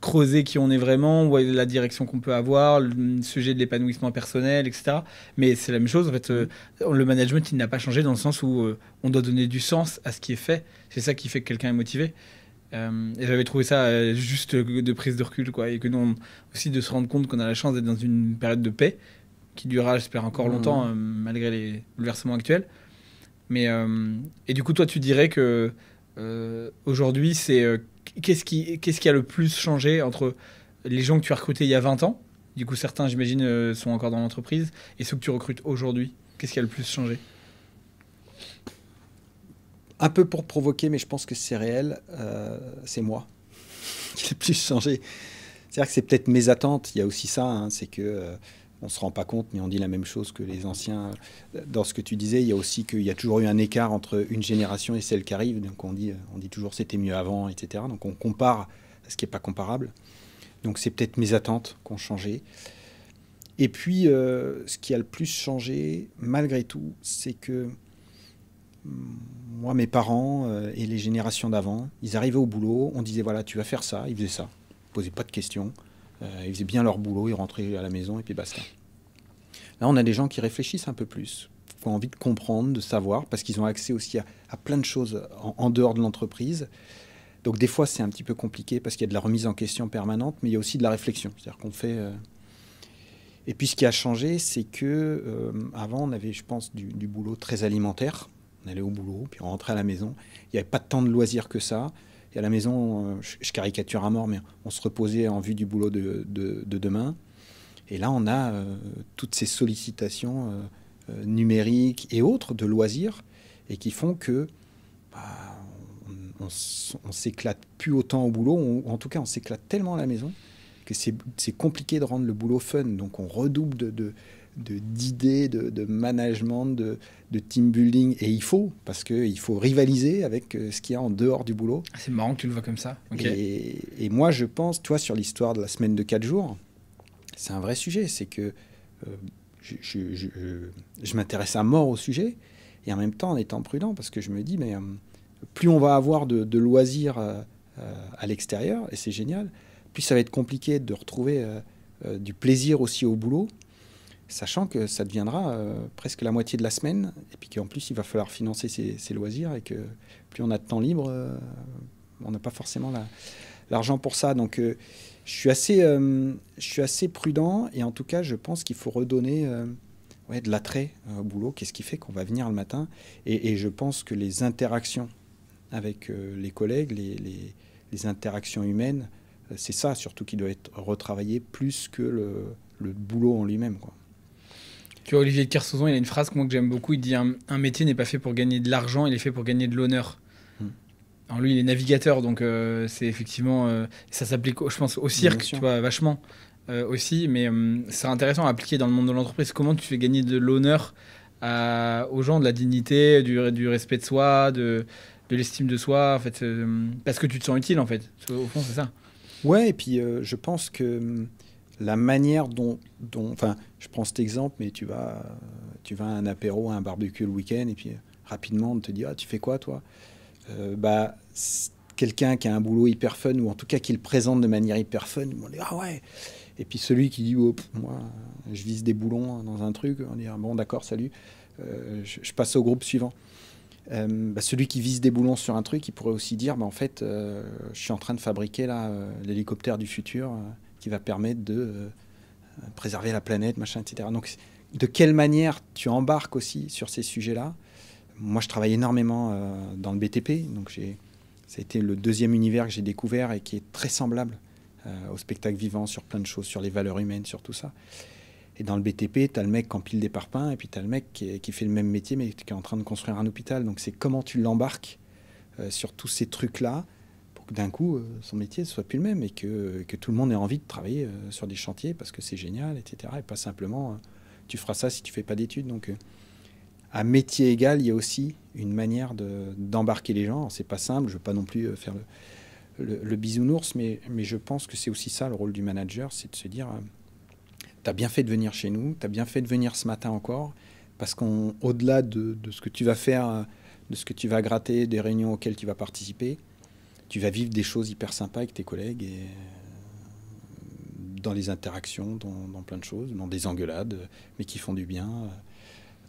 creuser qui on est vraiment, où est la direction qu'on peut avoir, le sujet de l'épanouissement personnel, etc. Mais c'est la même chose, en fait, le management, il n'a pas changé dans le sens où on doit donner du sens à ce qui est fait. C'est ça qui fait que quelqu'un est motivé. Et j'avais trouvé ça juste de prise de recul, quoi. Et que nous, aussi de se rendre compte qu'on a la chance d'être dans une période de paix, qui durera, j'espère, encore longtemps, malgré les bouleversements actuels. Mais, et du coup, toi, tu dirais que aujourd'hui, c'est... qu'est-ce qui a le plus changé entre les gens que tu as recrutés il y a 20 ans, du coup certains j'imagine sont encore dans l'entreprise, et ceux que tu recrutes aujourd'hui? Qu'est-ce qui a le plus changé? Un peu pour provoquer, mais je pense que c'est réel, c'est moi qui ai le plus changé. C'est-à-dire que c'est peut-être mes attentes, il y a aussi ça, hein, c'est que on ne se rend pas compte, mais on dit la même chose que les anciens. Dans ce que tu disais, il y a aussi qu'il y a toujours eu un écart entre une génération et celle qui arrive. Donc on dit toujours c'était mieux avant, etc. Donc on compare à ce qui n'est pas comparable. Donc c'est peut-être mes attentes qui ont changé. Et puis ce qui a le plus changé, malgré tout, c'est que moi, mes parents et les générations d'avant, ils arrivaient au boulot, on disait voilà, tu vas faire ça, ils faisaient ça. Ils ne posaient pas de questions. Ils faisaient bien leur boulot, ils rentraient à la maison et puis basta. Là, on a des gens qui réfléchissent un peu plus, qui ont envie de comprendre, de savoir, parce qu'ils ont accès aussi à plein de choses en dehors de l'entreprise. Donc des fois, c'est un petit peu compliqué parce qu'il y a de la remise en question permanente, mais il y a aussi de la réflexion. C'est-à-dire qu'on fait... Et puis ce qui a changé, c'est que avant, on avait, je pense, du boulot très alimentaire. On allait au boulot, puis on rentrait à la maison. Il n'y avait pas tant de loisirs que ça. Et à la maison, je caricature à mort, mais on se reposait en vue du boulot de demain. Et là, on a toutes ces sollicitations numériques et autres de loisirs, et qui font que on s'éclate plus autant au boulot, ou en tout cas, on s'éclate tellement à la maison que c'est compliqué de rendre le boulot fun. Donc, on redouble d'idées, de management, de team building. Et il faut, parce qu'il faut rivaliser avec ce qu'il y a en dehors du boulot. C'est marrant que tu le vois comme ça. Okay. Et moi, je pense, toi, sur l'histoire de la semaine de 4 jours, c'est un vrai sujet. C'est que je m'intéresse à mort au sujet, et en même temps, en étant prudent, parce que je me dis, mais plus on va avoir de loisirs à l'extérieur, et c'est génial, plus ça va être compliqué de retrouver du plaisir aussi au boulot, sachant que ça deviendra presque la moitié de la semaine, et puis qu'en plus, il va falloir financer ses loisirs, et que plus on a de temps libre, on n'a pas forcément l'argent pour ça. Donc, je suis assez prudent, et en tout cas, je pense qu'il faut redonner de l'attrait au boulot. Qu'est-ce qui fait qu'on va venir le matin? Et je pense que les interactions avec les collègues, les interactions humaines, c'est ça surtout qui doit être retravaillé plus que le boulot en lui-même, quoi. Tu vois, Olivier de Kersauzon, il a une phrase que j'aime beaucoup. Il dit un métier n'est pas fait pour gagner de l'argent, il est fait pour gagner de l'honneur. Alors lui, il est navigateur, donc c'est effectivement... ça s'applique, je pense, au cirque, tu vois, vachement aussi. Mais c'est intéressant à appliquer dans le monde de l'entreprise. Comment tu fais gagner de l'honneur aux gens, de la dignité, du respect de soi, de l'estime de soi, en fait, parce que tu te sens utile, en fait. Au fond, c'est ça. Ouais, et puis je pense que la manière dont... Enfin, je prends cet exemple, mais tu vas à un apéro, à un barbecue le week-end, et puis rapidement, on te dit « Ah, tu fais quoi, toi ?» Quelqu'un qui a un boulot hyper fun, ou en tout cas qui le présente de manière hyper fun, on dit « Ah ouais !» Et puis celui qui dit oh, « Moi, je vise des boulons dans un truc », on dit « Bon, d'accord, salut, je passe au groupe suivant. » Celui qui vise des boulons sur un truc, il pourrait aussi dire en fait, je suis en train de fabriquer là l'hélicoptère du futur qui va permettre de préserver la planète, machin, etc. Donc, de quelle manière tu embarques aussi sur ces sujets-là, Moi, je travaille énormément dans le BTP, donc ça a été le deuxième univers que j'ai découvert et qui est très semblable au spectacle vivant, sur plein de choses, sur les valeurs humaines, sur tout ça. Et dans le BTP, tu as le mec qui empile des parpaings, et puis tu as le mec qui fait le même métier, mais qui est en train de construire un hôpital. Donc c'est comment tu l'embarques sur tous ces trucs-là, pour que d'un coup, son métier ne soit plus le même, et que tout le monde ait envie de travailler sur des chantiers, parce que c'est génial, etc. Et pas simplement, tu feras ça si tu ne fais pas d'études. Donc à métier égal, il y a aussi une manière d'embarquer les gens. C'est pas simple, je ne veux pas non plus faire le bisounours, mais je pense que c'est aussi ça le rôle du manager, c'est de se dire... tu as bien fait de venir chez nous, tu as bien fait de venir ce matin encore, parce qu'au-delà de ce que tu vas faire, de ce que tu vas gratter, des réunions auxquelles tu vas participer, tu vas vivre des choses hyper sympas avec tes collègues, et dans les interactions, dans plein de choses, dans des engueulades, mais qui font du bien,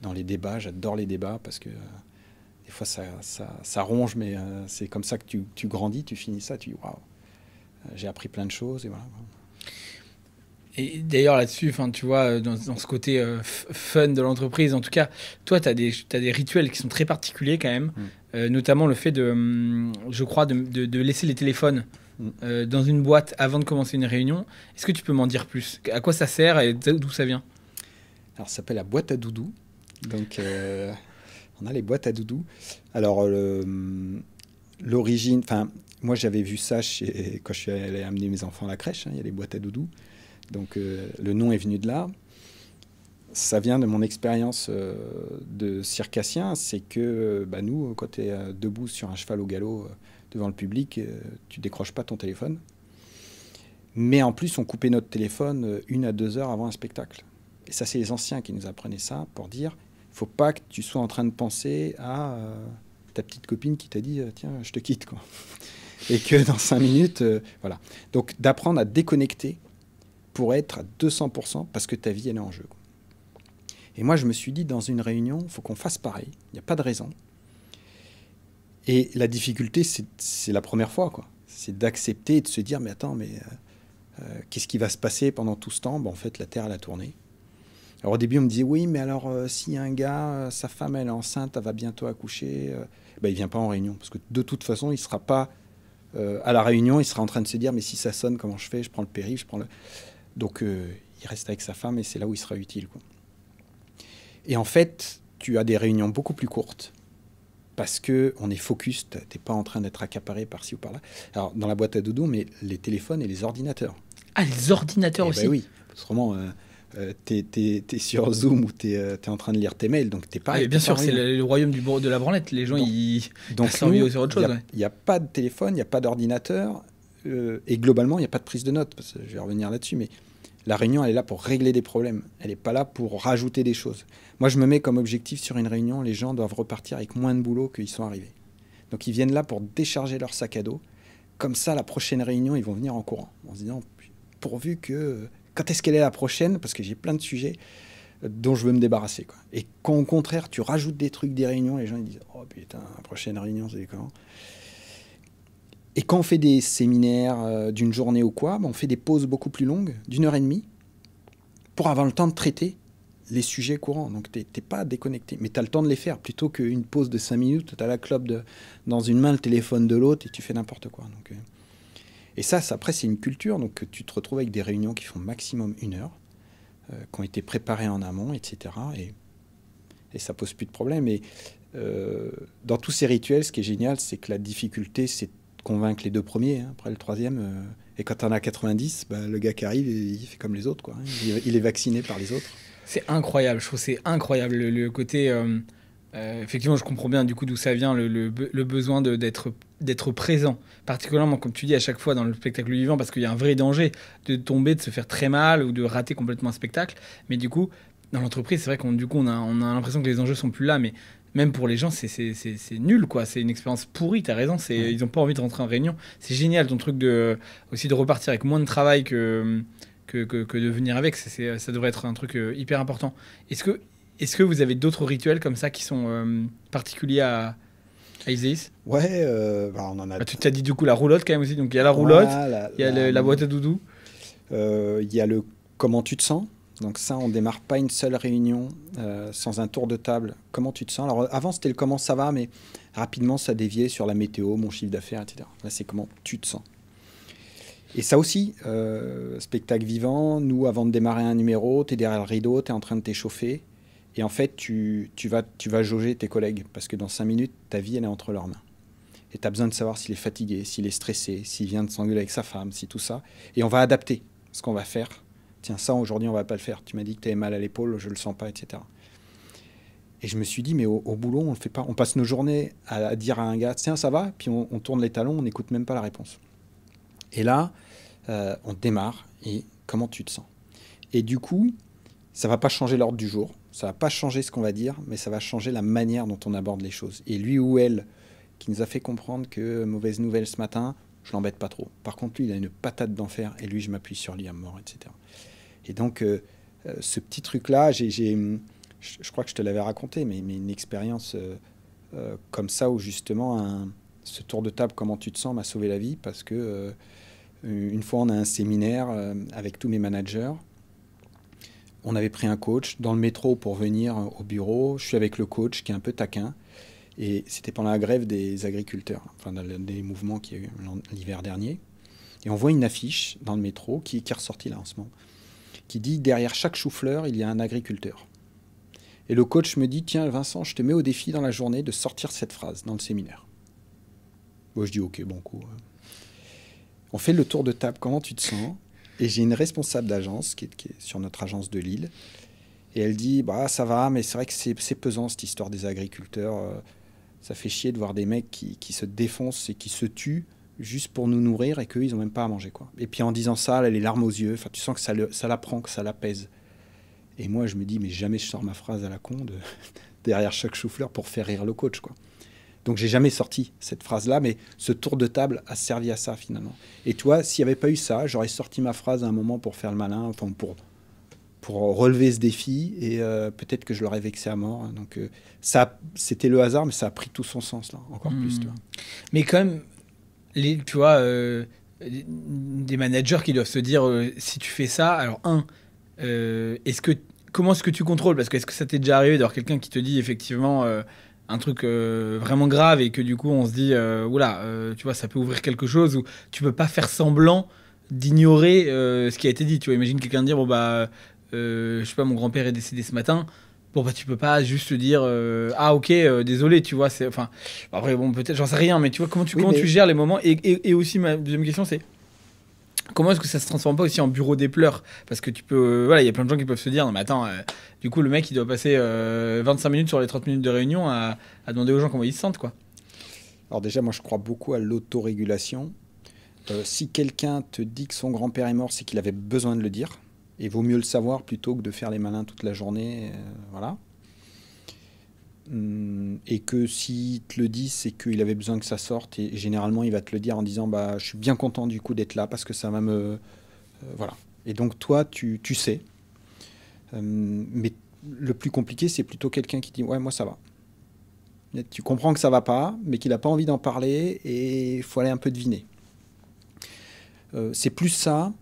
dans les débats. J'adore les débats, parce que des fois ça ronge, mais c'est comme ça que tu grandis, tu finis ça, tu dis waouh, j'ai appris plein de choses, et voilà. Et d'ailleurs, là-dessus, tu vois, dans ce côté fun de l'entreprise, en tout cas, toi, tu as des rituels qui sont très particuliers quand même, notamment le fait je crois, de laisser les téléphones dans une boîte avant de commencer une réunion. Est-ce que tu peux m'en dire plus? À quoi ça sert et d'où ça vient? Alors, ça s'appelle la boîte à doudou. Donc, on a les boîtes à doudou. Alors, l'origine... Enfin, moi, j'avais vu ça quand je suis allé amener mes enfants à la crèche. Il y a les boîtes à doudou. Donc le nom est venu de là. Ça vient de mon expérience de circassien. C'est que nous, quand tu es debout sur un cheval au galop devant le public, tu décroches pas ton téléphone. Mais en plus, on coupait notre téléphone 1 à 2 heures avant un spectacle. Et ça, c'est les anciens qui nous apprenaient ça pour dire, il faut pas que tu sois en train de penser à ta petite copine qui t'a dit tiens, je te quitte, quoi. Et que dans 5 minutes, voilà. Donc d'apprendre à déconnecter pour être à 200%, parce que ta vie, elle est en jeu. Et moi, je me suis dit, dans une réunion, il faut qu'on fasse pareil. Il n'y a pas de raison. Et la difficulté, c'est la première fois, quoi. C'est d'accepter et de se dire, mais attends, qu'est-ce qui va se passer pendant tout ce temps? En fait, la Terre, elle a tourné. Alors au début, on me disait, oui, mais alors, si un gars, sa femme, elle est enceinte, elle va bientôt accoucher, il ne vient pas en réunion. Parce que de toute façon, il ne sera pas à la réunion, il sera en train de se dire, mais si ça sonne, comment je fais? Je prends le périph', je prends le... Donc, il reste avec sa femme et c'est là où il sera utile, quoi. Et en fait, tu as des réunions beaucoup plus courtes parce qu'on est focus, tu n'es pas en train d'être accaparé par-ci ou par-là. Alors, dans la boîte à doudou, mais les téléphones et les ordinateurs. Ah, les ordinateurs aussi? Oui, autrement, tu es sur Zoom ou tu es en train de lire tes mails, donc tu n'es pas... bien sûr, c'est le royaume de la branlette. Les gens, ils passent leur vie sur autre chose. Il n'y a pas de téléphone, il n'y a pas d'ordinateur. Et globalement, il n'y a pas de prise de notes, parce que je vais revenir là-dessus, mais la réunion, elle est là pour régler des problèmes. Elle n'est pas là pour rajouter des choses. Moi, je me mets comme objectif sur une réunion, les gens doivent repartir avec moins de boulot qu'ils sont arrivés. Donc, ils viennent là pour décharger leur sac à dos. Comme ça, la prochaine réunion, ils vont venir en courant, en se disant, pourvu que... Quand est-ce qu'elle est la prochaine? Parce que j'ai plein de sujets dont je veux me débarrasser, quoi. Et quand, au contraire, tu rajoutes des trucs, des réunions, les gens, ils disent, oh putain, la prochaine réunion, c'est quand? Et quand on fait des séminaires d'une journée ou quoi, on fait des pauses beaucoup plus longues, d'1h30, pour avoir le temps de traiter les sujets courants. Donc, tu n'es pas déconnecté, mais tu as le temps de les faire. Plutôt qu'une pause de 5 minutes, tu as la clope dans une main, le téléphone de l'autre, et tu fais n'importe quoi. Donc, et ça, après, c'est une culture. Donc, tu te retrouves avec des réunions qui font maximum 1 heure, qui ont été préparées en amont, etc. Et ça pose plus de problème. Et dans tous ces rituels, ce qui est génial, c'est que la difficulté, c'est convaincre les 2 premiers, hein. Après le 3e, et quand on a 90, le gars qui arrive, il fait comme les autres, quoi. Il est vacciné par les autres. C'est incroyable, je trouve que c'est incroyable le côté... effectivement, je comprends bien du coup d'où ça vient, le besoin d'être présent, particulièrement comme tu dis à chaque fois dans le spectacle vivant, parce qu'il y a un vrai danger de tomber, de se faire très mal ou de rater complètement un spectacle. Mais du coup, dans l'entreprise, c'est vrai qu'on a l'impression que les enjeux sont plus là, mais même pour les gens, c'est nul, quoi. C'est une expérience pourrie, t'as raison. Ils n'ont pas envie de rentrer en réunion. C'est génial ton truc aussi de repartir avec moins de travail que de venir avec. Ça devrait être un truc hyper important. Est-ce que vous avez d'autres rituels comme ça qui sont particuliers à Isaïs? Ouais, on en a... Tu t'as dit du coup la roulotte quand même aussi. Donc il y a la roulotte, il y a la boîte à doudou. Il y a le comment tu te sens. Donc ça, on démarre pas une seule réunion sans un tour de table. Comment tu te sens? Alors avant, c'était le comment ça va, mais rapidement, ça déviait sur la météo, mon chiffre d'affaires, etc. Là, c'est comment tu te sens. Et ça aussi, spectacle vivant, nous, avant de démarrer un numéro, tu es derrière le rideau, tu es en train de t'échauffer. Et en fait, tu vas jauger tes collègues, parce que dans 5 minutes, ta vie, elle est entre leurs mains. Et tu as besoin de savoir s'il est fatigué, s'il est stressé, s'il vient de s'engueuler avec sa femme, si tout ça. Et on va adapter ce qu'on va faire. Tiens, ça, aujourd'hui, on ne va pas le faire. Tu m'as dit que tu avais mal à l'épaule, je ne le sens pas, etc. Et je me suis dit, mais au boulot, on ne le fait pas. On passe nos journées à dire à un gars, tiens, ça va, puis on tourne les talons, on n'écoute même pas la réponse. Et là, on démarre, et comment tu te sens? Et du coup, ça ne va pas changer l'ordre du jour, ça ne va pas changer ce qu'on va dire, mais ça va changer la manière dont on aborde les choses. Et lui ou elle, qui nous a fait comprendre que mauvaise nouvelle ce matin, je l'embête pas trop. Par contre, lui, il a une patate d'enfer, et lui, je m'appuie sur lui à mort, etc. Et donc, ce petit truc-là, je crois que je te l'avais raconté, mais une expérience comme ça, où justement, ce tour de table, comment tu te sens, m'a sauvé la vie, parce que une fois, on a un séminaire avec tous mes managers. On avait pris un coach dans le métro pour venir au bureau. Je suis avec le coach qui est un peu taquin. Et c'était pendant la grève des agriculteurs, enfin des mouvements qu'il y a eu l'hiver dernier. Et on voit une affiche dans le métro qui est ressortie là en ce moment, qui dit « Derrière chaque chou-fleur, il y a un agriculteur ». Et le coach me dit « Tiens, Vincent, je te mets au défi dans la journée de sortir cette phrase dans le séminaire ». Moi, je dis « Ok, bon coup ». On fait le tour de table, comment tu te sens? Et j'ai une responsable d'agence qui est sur notre agence de Lille. Et elle dit, bah ça va, mais c'est vrai que c'est pesant cette histoire des agriculteurs. Ça fait chier de voir des mecs qui se défoncent et qui se tuent juste pour nous nourrir et qu'eux, ils n'ont même pas à manger, quoi. Et puis en disant ça, elle a les larmes aux yeux. Enfin, tu sens que ça la prend, que ça l'apaise. Et moi, je me dis, mais jamais je sors ma phrase à la con derrière chaque chou-fleur pour faire rire le coach, quoi. Donc, j'ai jamais sorti cette phrase-là, mais ce tour de table a servi à ça, finalement. Et toi, s'il n'y avait pas eu ça, j'aurais sorti ma phrase à un moment pour faire le malin, enfin, pour relever ce défi, et peut-être que je l'aurais vexé à mort. Donc, ça, c'était le hasard, mais ça a pris tout son sens, là, encore plus. Tu vois. Mais quand même, tu vois, des managers qui doivent se dire, si tu fais ça, alors comment est-ce que tu contrôles? Parce que est-ce que ça t'est déjà arrivé d'avoir quelqu'un qui te dit effectivement un truc vraiment grave et que du coup on se dit oula, tu vois, ça peut ouvrir quelque chose où tu peux pas faire semblant d'ignorer ce qui a été dit. Tu vois, imagine quelqu'un dire bon bah je sais pas, mon grand-père est décédé ce matin. Bon bah tu peux pas juste dire ah ok désolé, tu vois, c'est enfin après bon peut-être j'en sais rien, mais tu vois comment tu gères les moments et aussi ma deuxième question c'est comment est-ce que ça se transforme pas aussi en bureau des pleurs? Parce que tu peux, voilà, il y a plein de gens qui peuvent se dire non mais attends, du coup le mec il doit passer 25 minutes sur les 30 minutes de réunion à demander aux gens comment ils se sentent, quoi. Alors déjà, moi je crois beaucoup à l'autorégulation. Si quelqu'un te dit que son grand-père est mort, c'est qu'il avait besoin de le dire. Et vaut mieux le savoir plutôt que de faire les malins toute la journée. Voilà. Et que s'il te le dit, c'est qu'il avait besoin que ça sorte. Et généralement, il va te le dire en disant bah, je suis bien content du coup d'être là parce que ça va me. Voilà. Et donc, toi, tu sais. Mais le plus compliqué, c'est plutôt quelqu'un qui dit ouais, moi ça va. Et tu comprends que ça va pas, mais qu'il n'a pas envie d'en parler et il faut aller un peu deviner. C'est plus ça.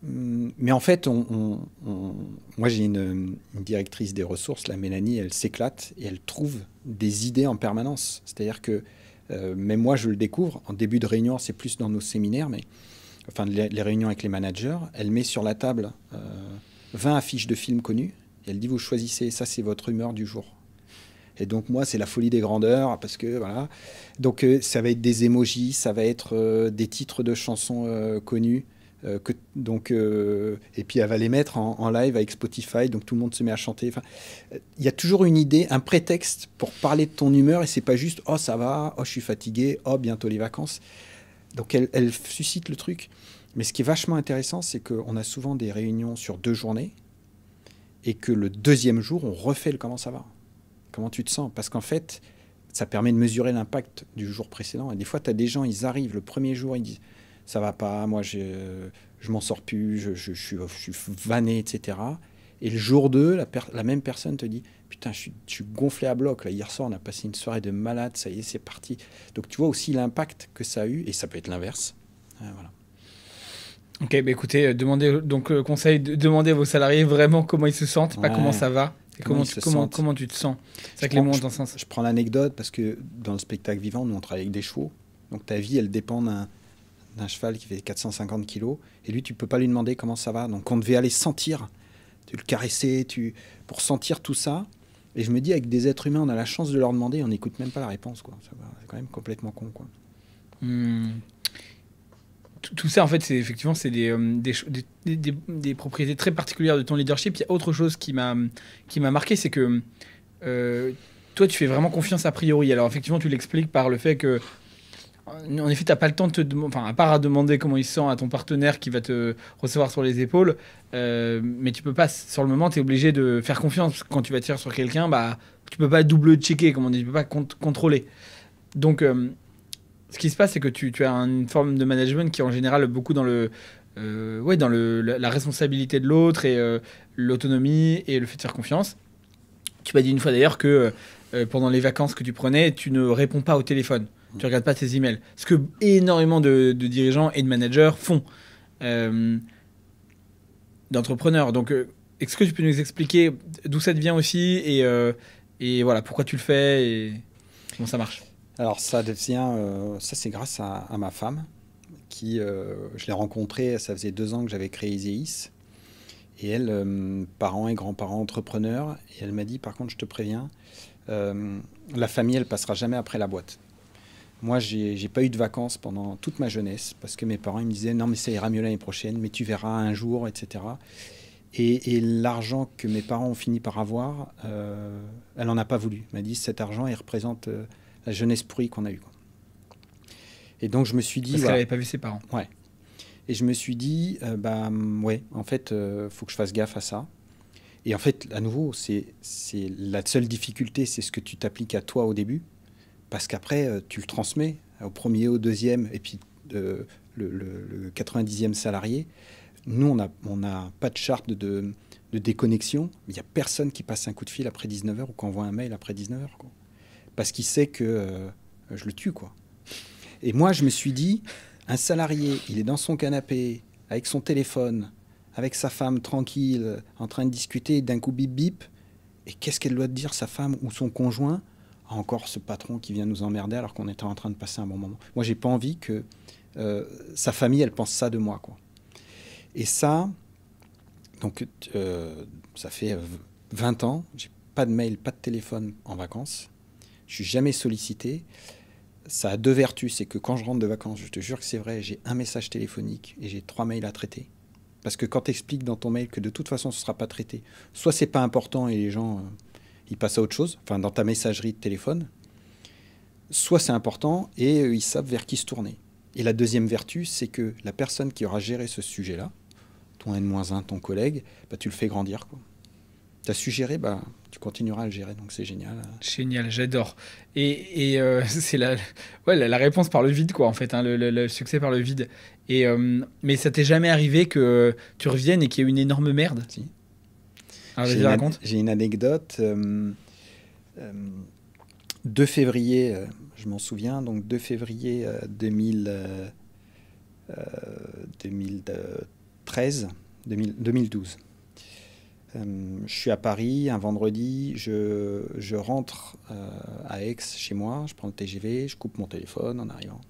Mais en fait, moi j'ai une directrice des ressources, la Mélanie, elle s'éclate et elle trouve des idées en permanence. C'est-à-dire que même moi je le découvre, en début de réunion, c'est plus dans nos séminaires, mais enfin les réunions avec les managers, elle met sur la table 20 affiches de films connus et elle dit vous choisissez, ça c'est votre humeur du jour. Et donc moi c'est la folie des grandeurs parce que voilà. Donc ça va être des emojis, ça va être des titres de chansons connues. Et puis elle va les mettre en live avec Spotify, donc tout le monde se met à chanter. Enfin, il y a toujours une idée, un prétexte pour parler de ton humeur, et c'est pas juste oh ça va, oh je suis fatigué, oh bientôt les vacances. Donc elle suscite le truc. Mais ce qui est vachement intéressant, c'est qu'on a souvent des réunions sur 2 journées et que le deuxième jour, on refait le comment ça va, comment tu te sens, parce qu'en fait, ça permet de mesurer l'impact du jour précédent. Et des fois, tu as des gens, ils arrivent le premier jour, ils disent ça va pas, moi je m'en sors plus, je suis vanné, etc. Et le jour 2, la même personne te dit putain, je suis gonflé à bloc, là, hier soir on a passé une soirée de malade, ça y est, c'est parti. Donc tu vois aussi l'impact que ça a eu, et ça peut être l'inverse. Voilà. Ok, bah écoutez, demandez donc conseil, demandez à vos salariés vraiment comment ils se sentent, pas comment Ouais. ça va, et Comment ils se sentent. comment tu te sens. C'est Je ça que les prends, mots ont je, un sens. je prends l'anecdote parce que dans le spectacle vivant, nous on travaille avec des chevaux. Donc ta vie, elle dépend d'un cheval qui fait 450 kilos. Et lui, tu peux pas lui demander comment ça va. Donc on devait aller sentir, tu le caresser, pour sentir tout ça. Et je me dis, avec des êtres humains, on a la chance de leur demander, on n'écoute même pas la réponse, quoi. C'est quand même complètement con, quoi. Hmm. Tout ça, en fait, c'est effectivement c'est des propriétés très particulières de ton leadership. Il y a autre chose qui m'a marqué, c'est que euh, toi, tu fais vraiment confiance a priori. Alors, effectivement, tu l'expliques par le fait que, en effet, tu n'as pas le temps de te demander, enfin, à part à demander comment il se sent à ton partenaire qui va te recevoir sur les épaules, mais tu peux pas, sur le moment, tu es obligé de faire confiance. Parce que quand tu vas tirer sur quelqu'un, bah, tu peux pas double-checker, comme on dit, tu peux pas contrôler. Donc, ce qui se passe, c'est que tu as une forme de management qui est en général beaucoup dans ouais, dans la responsabilité de l'autre et l'autonomie et le fait de faire confiance. Tu m'as dit une fois d'ailleurs que pendant les vacances que tu prenais, tu ne réponds pas au téléphone. Tu regardes pas tes emails. Ce que énormément de dirigeants et de managers font, euh, d'entrepreneurs. Donc, est-ce que tu peux nous expliquer d'où ça te vient aussi et voilà, pourquoi tu le fais et comment ça marche? Alors ça c'est grâce à ma femme, je l'ai rencontrée, ça faisait 2 ans que j'avais créé Iséis. Et elle, parents et grands-parents entrepreneurs, et elle m'a dit, par contre, je te préviens, la famille, elle passera jamais après la boîte. Moi, j'ai pas eu de vacances pendant toute ma jeunesse, parce que mes parents ils me disaient, non, mais ça ira mieux l'année prochaine, mais tu verras un jour, etc. Et l'argent que mes parents ont fini par avoir, elle en a pas voulu. Elle m'a dit, cet argent, il représente la jeunesse pourrie qu'on a eue, quoi. Et donc, je me suis dit, Parce qu'elle voilà, n'avait pas vu ses parents. ouais. Et je me suis dit, bah, ouais, en fait, faut que je fasse gaffe à ça. Et en fait, à nouveau, c'est la seule difficulté, c'est ce que tu t'appliques à toi au début, parce qu'après, tu le transmets au premier, au deuxième, et puis le 90e salarié. Nous, on a pas de charte de déconnexion. Il n'y a personne qui passe un coup de fil après 19 heures ou qui envoie un mail après 19 heures, quoi. Parce qu'il sait que je le tue, quoi. Et moi, je me suis dit, un salarié, il est dans son canapé, avec son téléphone, avec sa femme tranquille, en train de discuter, d'un coup bip bip. Et qu'est-ce qu'elle doit te dire, sa femme ou son conjoint? Ah, encore ce patron qui vient nous emmerder alors qu'on était en train de passer un bon moment. Moi, j'ai pas envie que sa famille, elle pense ça de moi, quoi. Et ça, donc, ça fait 20 ans, j'ai pas de mail, pas de téléphone en vacances. Je suis jamais sollicité. Ça a 2 vertus, c'est que quand je rentre de vacances, je te jure que c'est vrai, j'ai un message téléphonique et j'ai 3 mails à traiter. Parce que quand tu expliques dans ton mail que de toute façon ce ne sera pas traité, soit c'est pas important et les gens ils passent à autre chose, enfin dans ta messagerie de téléphone, soit c'est important et ils savent vers qui se tourner. Et la deuxième vertu, c'est que la personne qui aura géré ce sujet-là, ton N-1, ton collègue, bah, tu le fais grandir, quoi. Tu as su gérer, bah, tu continueras à le gérer, donc c'est génial. Génial, j'adore. C'est ouais, la réponse par le vide, quoi, en fait, hein, le succès par le vide. Mais ça t'est jamais arrivé que tu reviennes et qu'il y ait une énorme merde? Si. Alors, vas-y, raconte. J'ai une anecdote. 2 février, je m'en souviens, donc 2 février 2013, 2012. Je suis à Paris un vendredi, je rentre à Aix chez moi, je prends le TGV, je coupe mon téléphone en arrivant.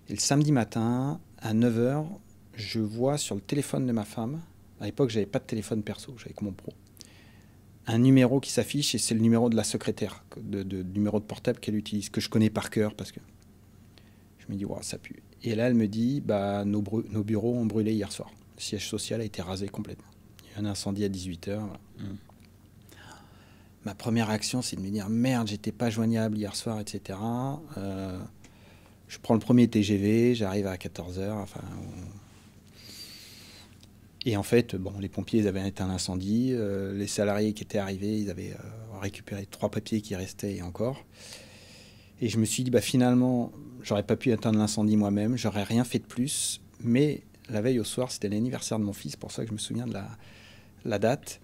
Et le samedi matin, à 9 heures, je vois sur le téléphone de ma femme, à l'époque j'avais pas de téléphone perso, j'avais que mon pro, un numéro qui s'affiche et c'est le numéro de la secrétaire, numéro de portable qu'elle utilise, que je connais par cœur parce que je me dis, wow, ça pue. Et là elle me dit, bah, nos bureaux ont brûlé hier soir, le siège social a été rasé complètement. Il y a eu un incendie à 18 heures. Voilà. Ma première réaction, c'est de me dire, merde, j'étais pas joignable hier soir, etc. Je prends le premier TGV, j'arrive à 14 heures. Enfin, et en fait, bon, les pompiers ils avaient éteint l'incendie. Les salariés qui étaient arrivés, ils avaient récupéré 3 papiers qui restaient et encore. Et je me suis dit, bah, finalement, j'aurais pas pu éteindre l'incendie moi-même, j'aurais rien fait de plus. Mais la veille au soir, c'était l'anniversaire de mon fils, pour ça que je me souviens de la date.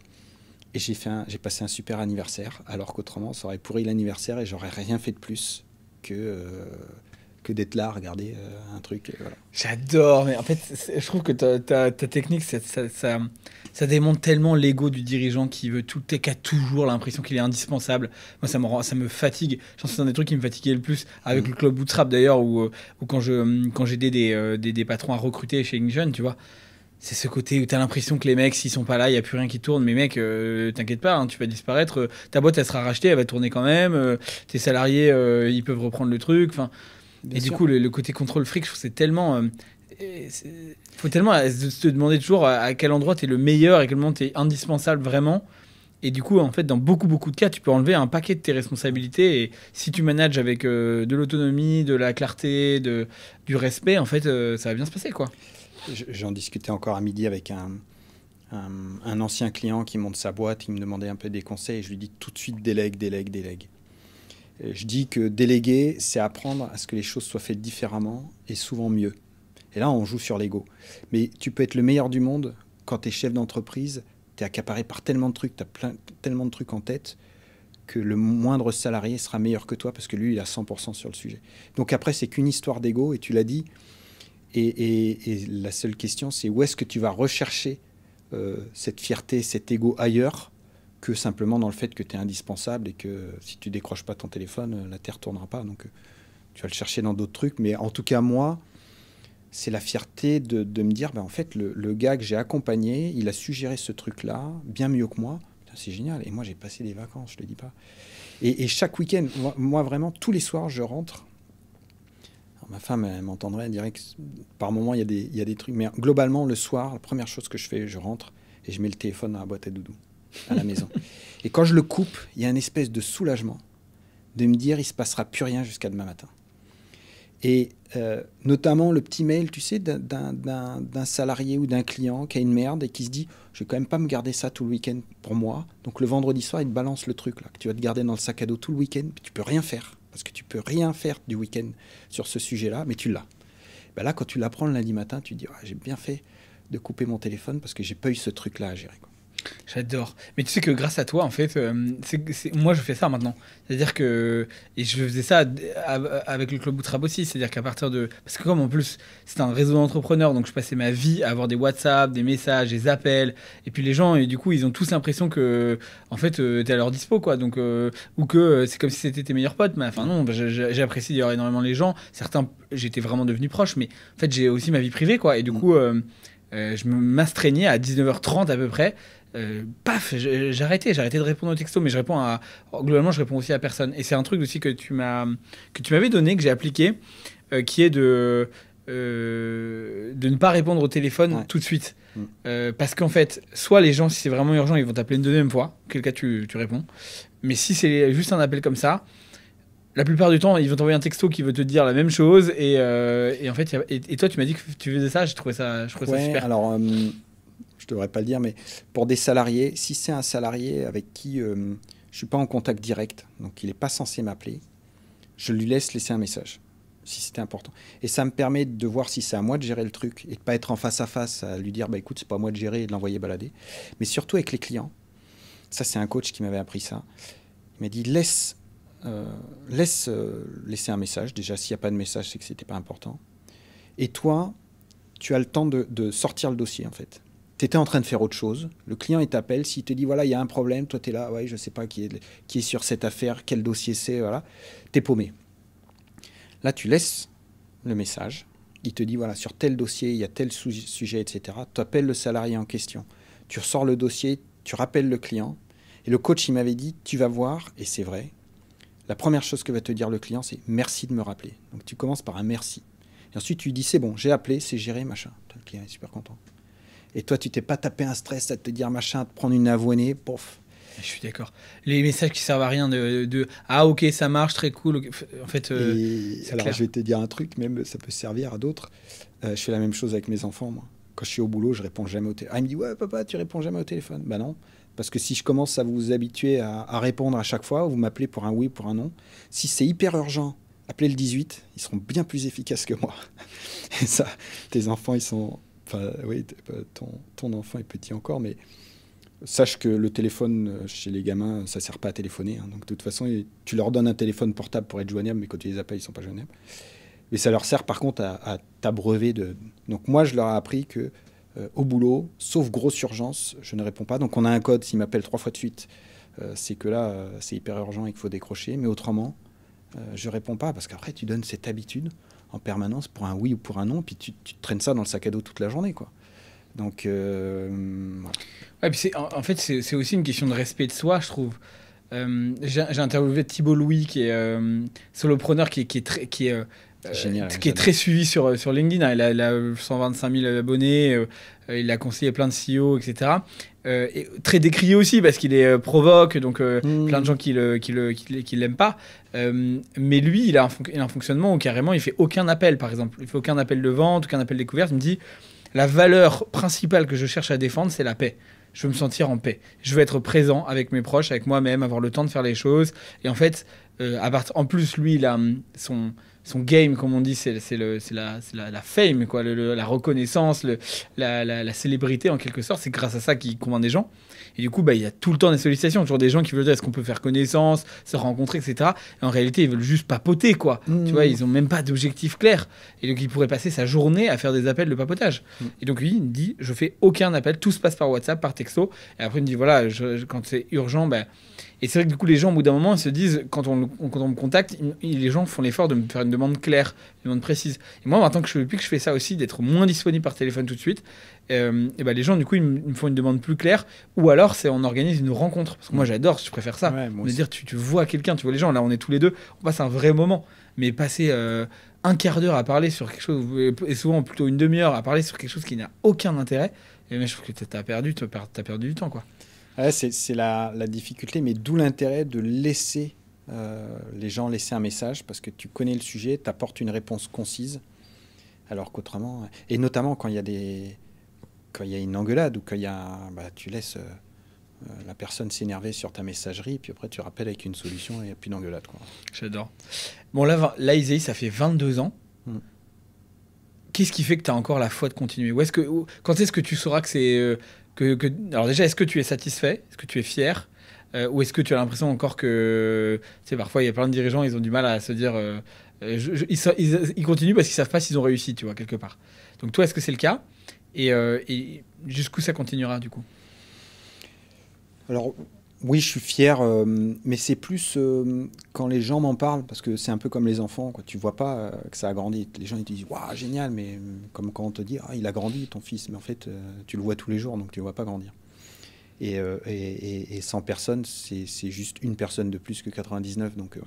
Et j'ai passé un super anniversaire, alors qu'autrement, ça aurait pourri l'anniversaire et j'aurais rien fait de plus que que d'être là à regarder un truc. Et voilà. J'adore, mais en fait, je trouve que ta technique, ça démontre tellement l'ego du dirigeant qui veut tout et qui a toujours l'impression qu'il est indispensable. Moi, ça me fatigue. Je pense que c'est un des trucs qui me fatiguait le plus avec le club Bootstrap d'ailleurs, où quand j'aidais des patrons à recruter chez InJeune, tu vois. C'est ce côté où tu as l'impression que les mecs, s'ils sont pas là, il n'y a plus rien qui tourne. Mais mec, t'inquiète pas, hein, tu vas disparaître. Ta boîte, elle sera rachetée, elle va tourner quand même. Tes salariés, ils peuvent reprendre le truc. Enfin, Bien et du sûr. coup, le côté contrôle fric, je trouve que c'est tellement. Faut tellement se demander toujours à quel endroit tu es le meilleur et à quel moment tu es indispensable vraiment. Et du coup, en fait, dans beaucoup, beaucoup de cas, tu peux enlever un paquet de tes responsabilités. Et si tu manages avec de l'autonomie, de la clarté, du respect, en fait, ça va bien se passer, quoi. J'en discutais encore à midi avec un ancien client qui monte sa boîte, il me demandait un peu des conseils et je lui dis tout de suite délègue. Et je dis que déléguer, c'est apprendre à ce que les choses soient faites différemment et souvent mieux. Et là, on joue sur l'ego. Mais tu peux être le meilleur du monde quand tu es chef d'entreprise, tu es accaparé par tellement de trucs, tu as tellement de trucs en tête que le moindre salarié sera meilleur que toi parce que lui, il a 100% sur le sujet. Donc après, c'est qu'une histoire d'ego et tu l'as dit. Et la seule question, c'est où est-ce que tu vas rechercher cette fierté, cet ego ailleurs que simplement dans le fait que tu es indispensable et que si tu décroches pas ton téléphone, la Terre tournera pas. Donc tu vas le chercher dans d'autres trucs. Mais en tout cas, moi, c'est la fierté de me dire, ben, en fait, le gars que j'ai accompagné, il a suggéré ce truc-là bien mieux que moi. Putain, c'est génial. Et moi, j'ai passé des vacances, je te dis pas. Et chaque week-end, moi, vraiment, tous les soirs, je rentre. Alors, ma femme, elle m'entendrait, elle dirait que par moment, il y a des trucs. Mais globalement, le soir, la première chose que je fais, je rentre et je mets le téléphone dans la boîte à doudou, à la maison. Et quand je le coupe, il y a une espèce de soulagement de me dire, il ne se passera plus rien jusqu'à demain matin. Et notamment le petit mail, tu sais, d'un salarié ou d'un client qui a une merde et qui se dit, je vais quand même pas me garder ça tout le week-end pour moi. Donc le vendredi soir, il te balance le truc là, que tu vas te garder dans le sac à dos tout le week-end, puis tu peux rien faire. Parce que tu peux rien faire du week-end sur ce sujet-là, mais tu l'as. Ben là, quand tu l'apprends le lundi matin, tu te dis, j'ai bien fait de couper mon téléphone parce que j'ai pas eu ce truc-là à gérer, quoi. J'adore. Mais tu sais que grâce à toi, en fait, moi je fais ça maintenant. C'est-à-dire que. Et je faisais ça avec le Club Bootstrap aussi. C'est-à-dire qu'à partir de. Parce que, comme en plus, c'est un réseau d'entrepreneurs, donc je passais ma vie à avoir des WhatsApp, des messages, des appels. Et puis les gens, et du coup, ils ont tous l'impression que, en fait, t'es à leur dispo, quoi. Donc, ou que c'est comme si c'était tes meilleurs potes. Mais enfin, non, j'apprécie d'ailleurs énormément les gens. Certains, j'étais vraiment devenu proche, mais en fait, j'ai aussi ma vie privée, quoi. Et du coup, je m'astreignais à 19h30 à peu près. Paf, j'arrêtais de répondre aux textos, mais globalement, je réponds aussi à personne. Et c'est un truc aussi que tu m'avais donné, que j'ai appliqué, qui est de ne pas répondre au téléphone tout de suite. Parce qu'en fait, soit les gens, si c'est vraiment urgent, ils vont t'appeler une deuxième fois, quel cas tu réponds. Mais si c'est juste un appel comme ça, la plupart du temps, ils vont t'envoyer un texto qui veut te dire la même chose. Et en fait, et toi, tu m'as dit que tu faisais ça, je trouvais ça super. Alors, je devrais pas le dire, mais pour des salariés, si c'est un salarié avec qui je suis pas en contact direct, donc il n'est pas censé m'appeler, je lui laisser un message, si c'était important. Et ça me permet de voir si c'est à moi de gérer le truc et de pas être en face à face à lui dire, bah écoute, c'est pas à moi de gérer et de l'envoyer balader. Mais surtout avec les clients. Ça, c'est un coach qui m'avait appris ça. Il m'a dit, laisse laisser un message. Déjà, s'il n'y a pas de message, c'est que c'était pas important. Et toi, tu as le temps de sortir le dossier, en fait. Tu étais en train de faire autre chose. Le client, il t'appelle. S'il te dit, voilà, il y a un problème, toi, tu es là, ouais, je ne sais pas qui est sur cette affaire, quel dossier c'est, voilà. Tu es paumé. Là, tu laisses le message. Il te dit, voilà, sur tel dossier, il y a tel sujet, etc. Tu appelles le salarié en question. Tu ressors le dossier, tu rappelles le client. Et le coach, il m'avait dit, tu vas voir, et c'est vrai, la première chose que va te dire le client, c'est « merci de me rappeler ». Donc tu commences par un merci. Et ensuite, tu lui dis « c'est bon, j'ai appelé, c'est géré, machin ». Le client est super content. Et toi, tu t'es pas tapé un stress à te dire machin, à te prendre une avoinée, pof. Je suis d'accord. Les messages qui servent à rien ah ok, ça marche, très cool. En fait, alors clair. je vais te dire un truc, même ça peut servir à d'autres. Je fais la même chose avec mes enfants, moi. Quand je suis au boulot, je réponds jamais au téléphone. Ah, il me dit « ouais, papa, tu réponds jamais au téléphone ». Ben non. Parce que si je commence à vous habituer à répondre à chaque fois, vous m'appelez pour un oui, pour un non. Si c'est hyper urgent, appelez le 18, ils seront bien plus efficaces que moi. Et ça, tes enfants, ils sont... Enfin, oui, ton enfant est petit encore, mais sache que le téléphone, chez les gamins, ça ne sert pas à téléphoner. Hein. Donc, de toute façon, tu leur donnes un téléphone portable pour être joignable, mais quand tu les appelles, ils ne sont pas joignables. Mais ça leur sert par contre à t'abreuver de... Donc moi, je leur ai appris que au boulot, sauf grosse urgence, je ne réponds pas. Donc on a un code, s'ils m'appellent 3 fois de suite, c'est que là, c'est hyper urgent et qu'il faut décrocher. Mais autrement, je réponds pas parce qu'après, tu donnes cette habitude en permanence pour un oui ou pour un non, puis tu te traînes ça dans le sac à dos toute la journée, quoi. Donc, voilà. Ouais, puis en fait, c'est aussi une question de respect de soi, je trouve. J'ai interviewé Thibault Louis, qui est solopreneur, qui est très, Génial, qui est très suivi sur LinkedIn. Il a 125 000 abonnés. Il a conseillé plein de CEO, etc. Et très décrié aussi parce qu'il est provoque, donc plein de gens qui l'aiment pas. Mais lui, il a un fonctionnement où carrément il fait aucun appel, par exemple. Il fait aucun appel de vente, aucun appel découverte. Il me dit la valeur principale que je cherche à défendre, c'est la paix. Je veux me sentir en paix. Je veux être présent avec mes proches, avec moi-même, avoir le temps de faire les choses. Et en fait, en plus, lui, il a son game, comme on dit, c'est la fame, quoi, la reconnaissance, la célébrité, en quelque sorte. C'est grâce à ça qu'il convainc des gens. Et du coup, il y a tout le temps des sollicitations. Toujours des gens qui veulent dire est-ce qu'on peut faire connaissance, se rencontrer, etc. Et en réalité, ils veulent juste papoter, quoi. Tu vois, ils n'ont même pas d'objectif clair. Et donc, il pourrait passer sa journée à faire des appels de papotage. Et donc, lui, il me dit je fais aucun appel, tout se passe par WhatsApp, par texto. Et après, il me dit voilà, quand c'est urgent, Et c'est vrai que du coup, les gens, au bout d'un moment, ils se disent, quand on me contacte, les gens font l'effort de me faire une demande claire, une demande précise. Et moi, maintenant que depuis que je fais ça aussi, d'être moins disponible par téléphone tout de suite, les gens, du coup, ils me font une demande plus claire. Ou alors, on organise une rencontre. Parce que moi, j'adore, je préfère ça. Ouais, de dire, tu vois quelqu'un, tu vois les gens, là, on est tous les deux, on passe un vrai moment. Mais passer un quart d'heure à parler sur quelque chose, et souvent plutôt une demi-heure à parler sur quelque chose qui n'a aucun intérêt, je trouve que t'as perdu du temps, quoi. Ouais, c'est la difficulté, mais d'où l'intérêt de laisser les gens laisser un message, parce que tu connais le sujet, tu apportes une réponse concise, alors qu'autrement, et notamment quand il y a une engueulade, ou quand tu laisses la personne s'énerver sur ta messagerie, puis après tu rappelles avec une solution et il n'y a plus d'engueulade, quoi. J'adore. Bon, là Isaïe, ça fait 22 ans. Qu'est-ce qui fait que tu as encore la foi de continuer? Quand est-ce que tu sauras que c'est... alors déjà, est-ce que tu es satisfait? Est-ce que tu es fier? Ou est-ce que tu as l'impression encore que... Tu sais, parfois, il y a plein de dirigeants, ils ont du mal à se dire... ils continuent parce qu'ils savent pas s'ils ont réussi, tu vois, quelque part. Donc toi, est-ce que c'est le cas? Et jusqu'où ça continuera, du coup? Alors, oui, je suis fier, mais c'est plus quand les gens m'en parlent, parce que c'est un peu comme les enfants, quoi. Tu vois pas que ça a grandi. Les gens ils te disent waouh, génial, mais comme quand on te dit il a grandi ton fils, mais en fait tu le vois tous les jours, donc tu le vois pas grandir. Et 100 personnes, c'est juste une personne de plus que 99, donc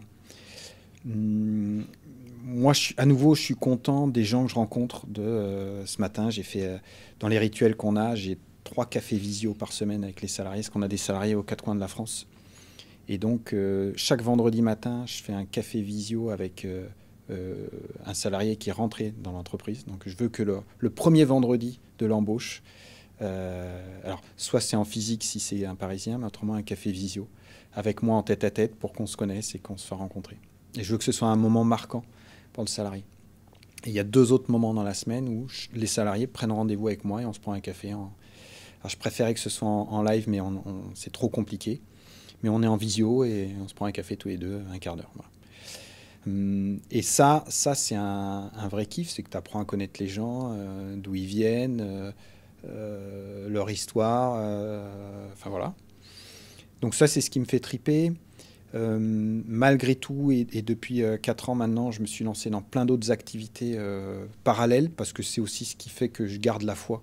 moi, à nouveau, je suis content des gens que je rencontre. Ce matin, j'ai fait dans les rituels qu'on a, j'ai 3 cafés visio par semaine avec les salariés, parce qu'on a des salariés aux 4 coins de la France. Et donc, chaque vendredi matin, je fais un café visio avec un salarié qui est rentré dans l'entreprise. Donc, je veux que le premier vendredi de l'embauche, alors, soit c'est en physique si c'est un Parisien, mais autrement un café visio, avec moi en tête-à-tête pour qu'on se connaisse et qu'on se fasse rencontrer. Et je veux que ce soit un moment marquant pour le salarié. Et il y a 2 autres moments dans la semaine où les salariés prennent rendez-vous avec moi et on se prend un café. Alors, je préférais que ce soit en live, mais c'est trop compliqué. Mais on est en visio et on se prend un café tous les deux, un quart d'heure. Voilà. Et ça c'est un vrai kiff, c'est que tu apprends à connaître les gens, d'où ils viennent, leur histoire. Enfin voilà. Donc ça, c'est ce qui me fait triper. Malgré tout, et depuis 4 ans maintenant, je me suis lancé dans plein d'autres activités parallèles, parce que c'est aussi ce qui fait que je garde la foi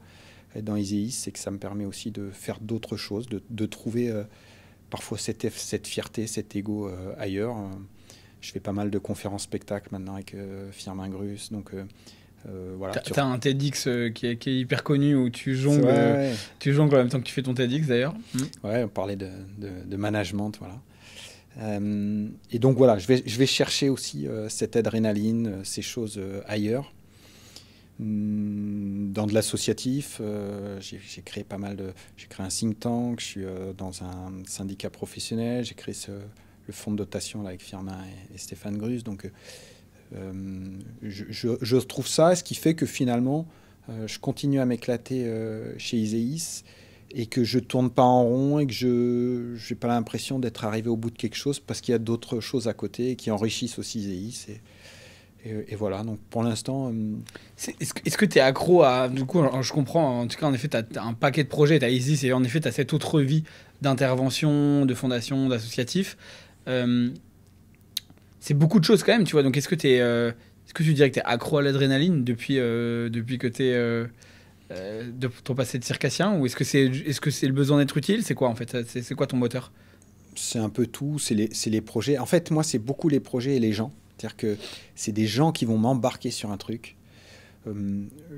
dans Isaïs, c'est que ça me permet aussi de faire d'autres choses, de trouver parfois cette fierté, cet ego ailleurs. Je fais pas mal de conférences spectacles maintenant avec Firmin Grus, donc voilà. T'as un TEDx qui est hyper connu où tu jongles, tu jongles en même temps que tu fais ton TEDx d'ailleurs. Ouais, on parlait de management, voilà. Et donc voilà, je vais chercher aussi cette adrénaline, ces choses ailleurs. Dans de l'associatif, j'ai créé j'ai créé un think tank, je suis dans un syndicat professionnel, j'ai créé le fonds de dotation là, avec Firmin et Stéphane Grus, donc je trouve ça, ce qui fait que finalement je continue à m'éclater chez Isaïs et que je tourne pas en rond et que je n'ai pas l'impression d'être arrivé au bout de quelque chose, parce qu'il y a d'autres choses à côté qui enrichissent aussi Isaïs. Et Et voilà, donc pour l'instant... Est-ce que tu es accro à... Du coup, je comprends, en tout cas, en effet, tu as un paquet de projets, tu as Isis, et en effet, tu as cette autre vie d'intervention, de fondation, d'associatif. Euh, c'est beaucoup de choses quand même, tu vois. Donc, est-ce que tu dirais que tu es accro à l'adrénaline depuis que tu es de ton passé de circassien, ou est-ce que c'est le besoin d'être utile? C'est quoi, en fait? C'est quoi ton moteur? C'est un peu tout, c'est les projets. En fait, moi, c'est beaucoup les projets et les gens. C'est-à-dire que c'est des gens qui vont m'embarquer sur un truc.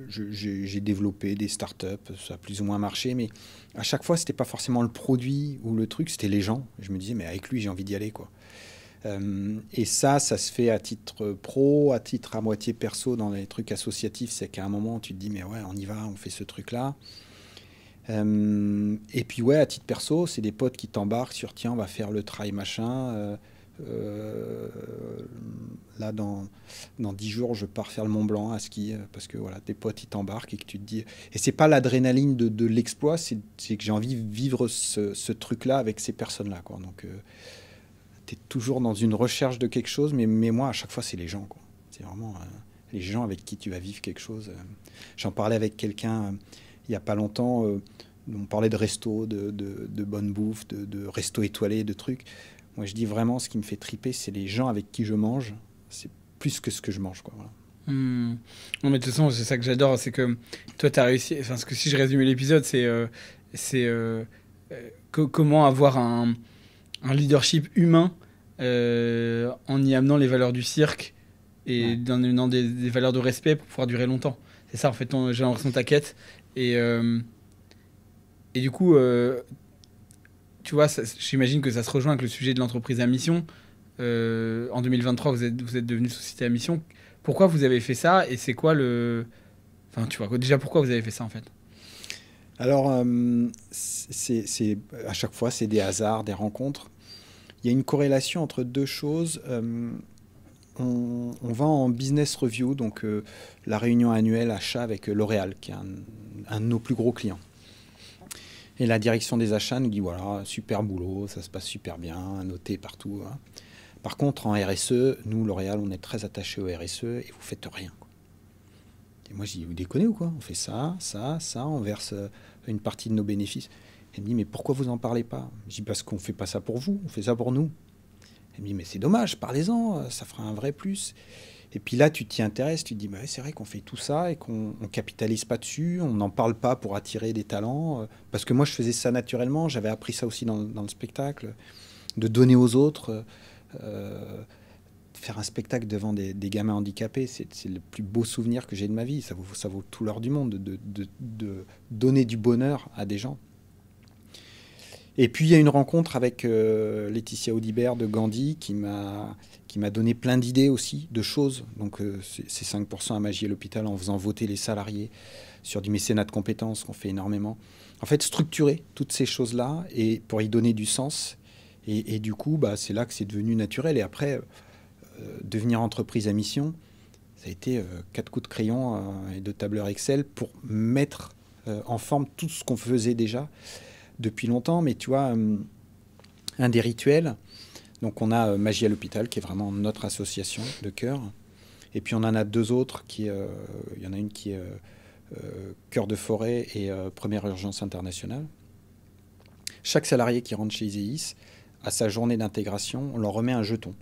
J'ai développé des startups, ça a plus ou moins marché, mais à chaque fois, c'était pas forcément le produit ou le truc, c'était les gens. Je me disais, mais avec lui, j'ai envie d'y aller, quoi. Et ça se fait à titre pro, à titre à moitié perso dans les trucs associatifs. C'est qu'à un moment, tu te dis, mais ouais, on y va, on fait ce truc-là. Et puis ouais, à titre perso, c'est des potes qui t'embarquent sur tiens, on va faire le trail machin. Euh, Là, dans 10 jours, je pars faire le Mont Blanc à ski parce que voilà, tes potes ils t'embarquent et que tu te dis. Et c'est pas l'adrénaline de l'exploit, c'est que j'ai envie de vivre ce truc-là avec ces personnes-là, quoi. Donc, tu es toujours dans une recherche de quelque chose, mais moi, à chaque fois, c'est les gens, quoi. C'est vraiment les gens avec qui tu vas vivre quelque chose. J'en parlais avec quelqu'un il n'y a pas longtemps. On parlait de resto, de bonne bouffe, de resto étoilé, de trucs. Moi, je dis vraiment, ce qui me fait triper, c'est les gens avec qui je mange. C'est plus que ce que je mange, quoi. Voilà. Non, mais de toute façon, c'est ça que j'adore, c'est que toi, tu as réussi. Enfin, si je résume l'épisode, c'est comment avoir un leadership humain en y amenant les valeurs du cirque et Ouais. en amenant des valeurs de respect pour pouvoir durer longtemps. C'est ça, en fait, j'ai l'impression de ta quête. Et du coup, tu vois, j'imagine que ça se rejoint avec le sujet de l'entreprise à mission. En 2023, vous êtes devenu société à mission. Pourquoi vous avez fait ça et c'est quoi le... Enfin, tu vois, déjà, pourquoi vous avez fait ça, en fait? Alors, à chaque fois, c'est des hasards, des rencontres. Il y a une corrélation entre deux choses. On va en business review, donc la réunion annuelle achat avec L'Oréal, qui est un de nos plus gros clients. Et la direction des achats nous dit voilà, super boulot, ça se passe super bien, noté partout. Hein. Par contre, en RSE, nous, L'Oréal, on est très attachés au RSE et vous faites rien, quoi. Et moi, je dis vous déconnez ou quoi? On fait ça, on verse une partie de nos bénéfices. Elle me dit mais pourquoi vous n'en parlez pas? Je dis parce qu'on ne fait pas ça pour vous, on fait ça pour nous. Elle me dit mais c'est dommage, parlez-en, ça fera un vrai plus. Et puis là, tu t'y intéresses, tu te dis, bah ouais, c'est vrai qu'on fait tout ça et qu'on ne capitalise pas dessus, on n'en parle pas pour attirer des talents. Parce que moi, je faisais ça naturellement, j'avais appris ça aussi dans le spectacle, de donner aux autres. Faire un spectacle devant des gamins handicapés, c'est le plus beau souvenir que j'ai de ma vie. Ça vaut tout l'or du monde de donner du bonheur à des gens. Et puis il y a une rencontre avec Laetitia Audibert de Gandhi qui m'a donné plein d'idées aussi, de choses. Donc c'est 5% à Magie à l'hôpital en faisant voter les salariés sur du mécénat de compétences qu'on fait énormément. En fait, structurer toutes ces choses-là et pour y donner du sens. Et du coup, bah, c'est là que c'est devenu naturel. Et après, devenir entreprise à mission, ça a été 4 coups de crayon et 2 tableurs Excel pour mettre en forme tout ce qu'on faisait déjà depuis longtemps. Mais tu vois, un des rituels, donc on a Magie à l'hôpital, qui est vraiment notre association de cœur. Et puis on en a 2 autres, il y en a une qui est Cœur de forêt et Première urgence internationale. Chaque salarié qui rentre chez Iséis, à sa journée d'intégration, on leur remet un jeton.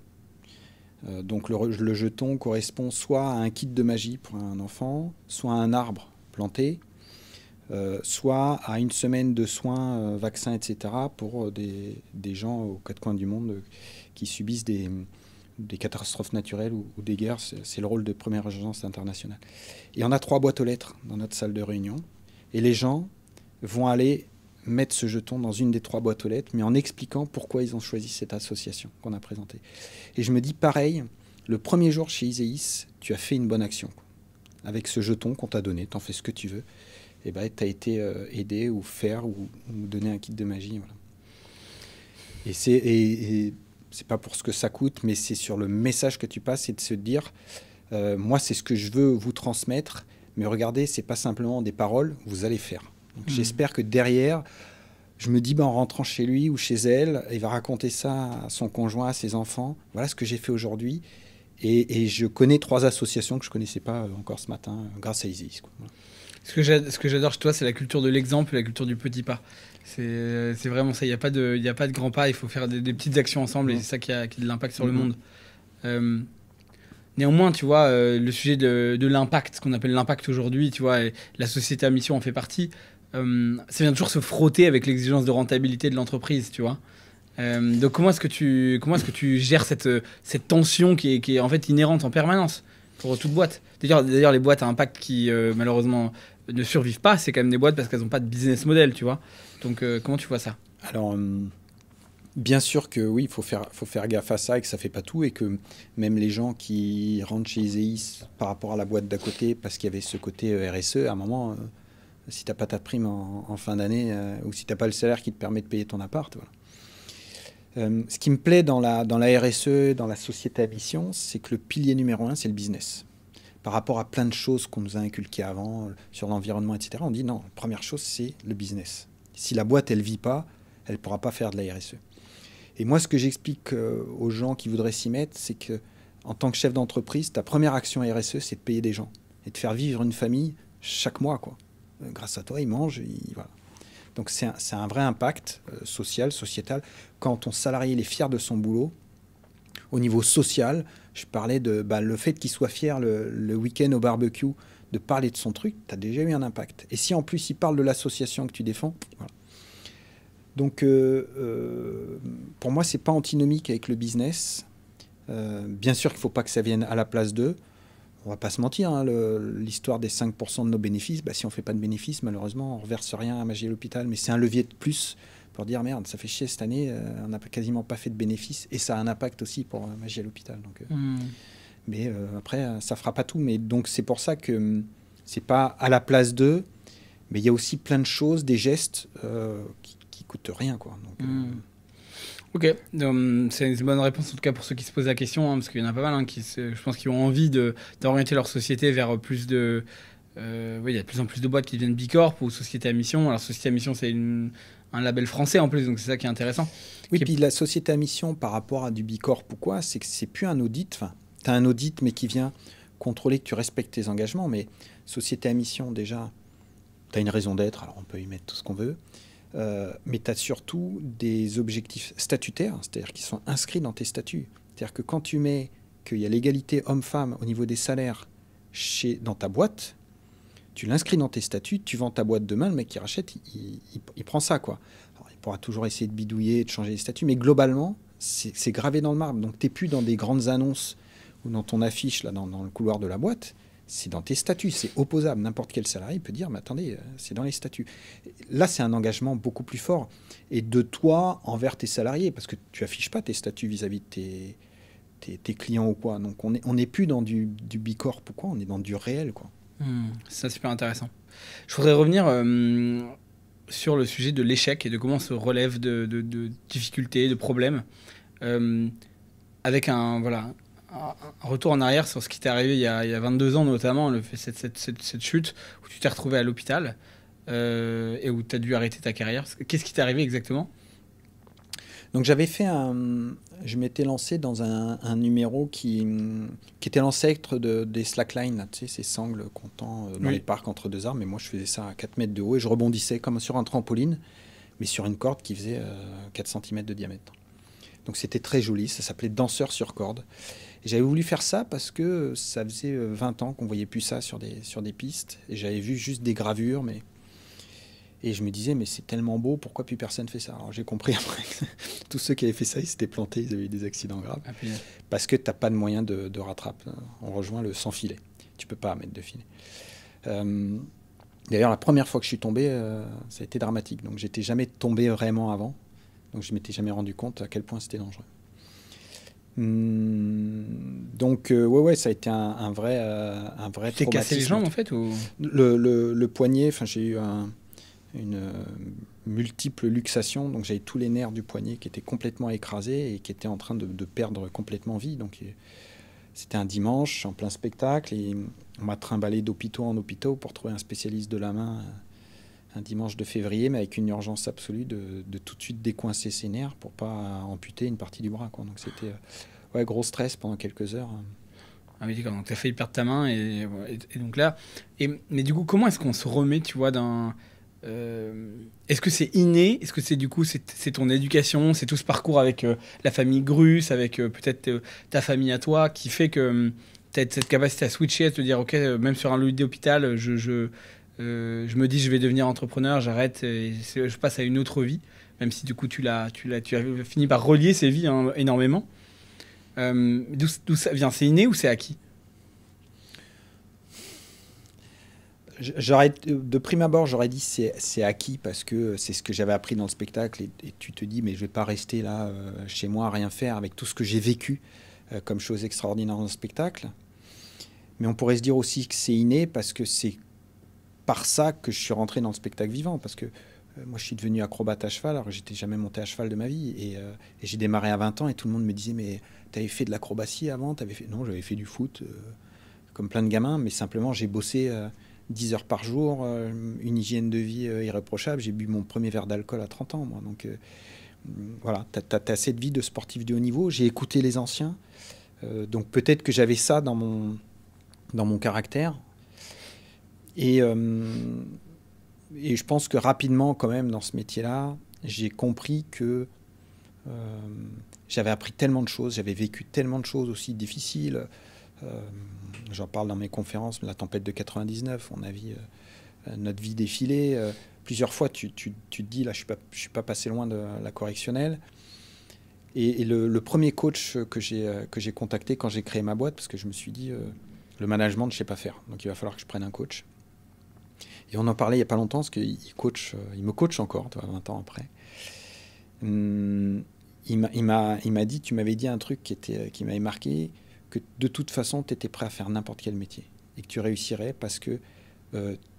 Donc le jeton correspond soit à un kit de magie pour un enfant, soit à un arbre planté, soit à une semaine de soins, vaccins, etc. pour des gens aux 4 coins du monde qui subissent des catastrophes naturelles ou des guerres. C'est le rôle de Première urgence internationale. Et on a 3 boîtes aux lettres dans notre salle de réunion. Et les gens vont aller mettre ce jeton dans une des 3 boîtes aux lettres, mais en expliquant pourquoi ils ont choisi cette association qu'on a présentée. Et je me dis, pareil, le premier jour chez Iséis, tu as fait une bonne action. Avec ce jeton qu'on t'a donné, t'en fais ce que tu veux. Et ben, tu as été aidé ou faire ou donner un kit de magie. Voilà. Et c'est pas pour ce que ça coûte, mais c'est sur le message que tu passes et de se dire, moi, c'est ce que je veux vous transmettre, mais regardez, c'est pas simplement des paroles, vous allez faire. Donc, j'espère que derrière, je me dis, en rentrant chez lui ou chez elle, il va raconter ça à son conjoint, à ses enfants. Voilà ce que j'ai fait aujourd'hui. Et je connais 3 associations que je ne connaissais pas encore ce matin grâce à Isis, quoi. Voilà. Ce que j'adore chez toi, c'est la culture de l'exemple, la culture du petit pas. C'est vraiment ça. Il n'y a pas de grand pas. Il faut faire des petites actions ensemble et c'est ça qui a de l'impact sur le monde. Euh, Néanmoins, tu vois, le sujet de l'impact, ce qu'on appelle l'impact aujourd'hui, tu vois, et la société à mission en fait partie. Ça vient toujours se frotter avec l'exigence de rentabilité de l'entreprise, tu vois. Donc comment est-ce que tu gères cette tension qui est en fait inhérente en permanence pour toute boîte. D'ailleurs, les boîtes à impact qui malheureusement ne survivent pas, c'est quand même des boîtes parce qu'elles n'ont pas de business model, tu vois. Donc comment tu vois ça? Alors, bien sûr que oui, il faut faire gaffe à ça et que ça ne fait pas tout et que même les gens qui rentrent chez Iséis par rapport à la boîte d'à côté parce qu'il y avait ce côté RSE, à un moment, si tu n'as pas ta prime en fin d'année ou si tu n'as pas le salaire qui te permet de payer ton appart, voilà. Ce qui me plaît dans la RSE, dans la société à mission, c'est que le pilier numéro 1, c'est le business. Par rapport à plein de choses qu'on nous a inculquées avant, sur l'environnement, etc., on dit non, la première chose, c'est le business. Si la boîte, elle ne vit pas, elle ne pourra pas faire de la RSE. Et moi, ce que j'explique aux gens qui voudraient s'y mettre, c'est que en tant que chef d'entreprise, ta première action RSE, c'est de payer des gens et de faire vivre une famille chaque mois, quoi. Grâce à toi, ils mangent, voilà. Donc c'est un vrai impact social, sociétal. Quand ton salarié il est fier de son boulot, au niveau social, je parlais de le fait qu'il soit fier le week-end au barbecue, de parler de son truc, tu as déjà eu un impact. Et si en plus il parle de l'association que tu défends, voilà. Donc pour moi, c'est pas antinomique avec le business. Bien sûr qu'il ne faut pas que ça vienne à la place d'eux. On va pas se mentir, hein, l'histoire des 5% de nos bénéfices, si on ne fait pas de bénéfices, malheureusement, on ne reverse rien à Magie à l'hôpital, mais c'est un levier de plus pour dire merde, ça fait chier cette année, on n'a quasiment pas fait de bénéfices, et ça a un impact aussi pour Magie à l'hôpital. Donc, mais après, ça ne fera pas tout. Mais donc c'est pour ça que c'est pas à la place d'eux, mais il y a aussi plein de choses, des gestes qui ne coûtent rien, quoi. Donc, Ok, c'est une bonne réponse en tout cas pour ceux qui se posent la question, hein, parce qu'il y en a pas mal je pense qu'ils ont envie d'orienter leur société vers plus de... oui, il y a de plus en plus de boîtes qui deviennent Bicorp ou Société à Mission. Alors Société à Mission, c'est un label français en plus, donc c'est ça qui est intéressant. Oui, puis la Société à Mission par rapport à du Bicorp ou quoi, c'est que c'est plus un audit. Enfin, tu as un audit mais qui vient contrôler que tu respectes tes engagements, mais Société à Mission, déjà, tu as une raison d'être, alors on peut y mettre tout ce qu'on veut. Mais tu as surtout des objectifs statutaires, c'est-à-dire qui sont inscrits dans tes statuts. C'est-à-dire que quand tu mets qu'il y a l'égalité homme-femme au niveau des salaires dans ta boîte, tu l'inscris dans tes statuts, tu vends ta boîte demain, le mec qui rachète, il prend ça, quoi. Alors, il pourra toujours essayer de bidouiller, de changer les statuts, mais globalement, c'est gravé dans le marbre. Donc tu n'es plus dans des grandes annonces ou dans ton affiche, là, dans le couloir de la boîte. C'est dans tes statuts, c'est opposable. N'importe quel salarié peut dire, mais attendez, c'est dans les statuts. Là, c'est un engagement beaucoup plus fort. Et de toi envers tes salariés, parce que tu affiches pas tes statuts vis-à-vis de tes clients ou quoi. Donc, on n'est plus dans du Bicorp ou quoi, on est dans du réel, quoi. C'est super intéressant. Je voudrais revenir sur le sujet de l'échec et de comment on se relève de difficultés, de problèmes, avec un retour en arrière sur ce qui t'est arrivé il y a 22 ans, notamment cette chute où tu t'es retrouvé à l'hôpital et où tu as dû arrêter ta carrière. Qu'est-ce qui t'est arrivé exactement? Donc je m'étais lancé dans un numéro qui était l'ancêtre des slackline, là, tu sais, ces sangles qu'on tend dans les parcs entre deux arbres. Mais moi, je faisais ça à 4 mètres de haut et je rebondissais comme sur un trampoline, mais sur une corde qui faisait 4 cm de diamètre. Donc c'était très joli, ça s'appelait Danseur sur corde. Et j'avais voulu faire ça parce que ça faisait 20 ans qu'on ne voyait plus ça sur des pistes. Et j'avais vu juste des gravures, mais... Et je me disais, mais c'est tellement beau, pourquoi plus personne fait ça? Alors j'ai compris après que tous ceux qui avaient fait ça, ils s'étaient plantés, ils avaient eu des accidents graves. Parce que tu n'as pas de moyen de rattrape. On rejoint le sans filet. Tu ne peux pas mettre de filet. D'ailleurs, la première fois que je suis tombé, ça a été dramatique. Donc j'étais jamais tombé vraiment avant. Donc je ne m'étais jamais rendu compte à quel point c'était dangereux. Donc ouais, ça a été un vrai traumatisme. T'es cassé les jambes en fait ou... le poignet, j'ai eu une multiple luxation, donc j'avais tous les nerfs du poignet qui étaient complètement écrasés et qui étaient en train de perdre complètement vie. Donc c'était un dimanche en plein spectacle et on m'a trimballé d'hôpitaux en hôpitaux pour trouver un spécialiste de la main un dimanche de février, mais avec une urgence absolue de tout de suite décoincer ses nerfs pour pas amputer une partie du bras, quoi. Donc c'était gros stress pendant quelques heures. Ah oui, d'accord, donc tu as failli perdre ta main et donc là. Mais du coup, comment est-ce qu'on se remet, tu vois, d'un. Est-ce que c'est inné? Est-ce que c'est du coup, c'est ton éducation, c'est tout ce parcours avec la famille Grus, avec peut-être ta famille à toi, qui fait que tu as cette capacité à switcher, à te dire, ok, même sur un lit d'hôpital, je me dis, je vais devenir entrepreneur, j'arrête, et je passe à une autre vie, même si du coup, tu as fini par relier ces vies hein, énormément. D'où ça vient? C'est inné ou c'est acquis? De prime abord, j'aurais dit c'est acquis parce que c'est ce que j'avais appris dans le spectacle et tu te dis mais je vais pas rester là chez moi à rien faire avec tout ce que j'ai vécu comme chose extraordinaire dans le spectacle. Mais on pourrait se dire aussi que c'est inné parce que c'est par ça que je suis rentré dans le spectacle vivant parce que moi je suis devenu acrobate à cheval alors que j'étais jamais monté à cheval de ma vie et j'ai démarré à 20 ans et tout le monde me disait mais t'avais fait de l'acrobatie avant? Non, j'avais fait du foot comme plein de gamins mais simplement j'ai bossé 10 heures par jour, une hygiène de vie irréprochable. J'ai bu mon premier verre d'alcool à 30 ans, moi. Donc voilà, t'as cette vie de sportif de haut niveau. J'ai écouté les anciens. Donc peut-être que j'avais ça dans mon caractère. Et je pense que rapidement, quand même, dans ce métier-là, j'ai compris que j'avais appris tellement de choses, j'avais vécu tellement de choses aussi difficiles. J'en parle dans mes conférences, la tempête de 99, on a vu notre vie défiler. Plusieurs fois, tu te dis, là, je suis pas passé loin de la correctionnelle. Et le premier coach que j'ai contacté quand j'ai créé ma boîte, parce que je me suis dit, le management, je sais pas faire, donc il va falloir que je prenne un coach. Et on en parlait il n'y a pas longtemps, parce qu'il me coach encore, 20 ans après. Il m'a dit, tu m'avais dit un truc qui m'avait marqué, que de toute façon, tu étais prêt à faire n'importe quel métier et que tu réussirais parce que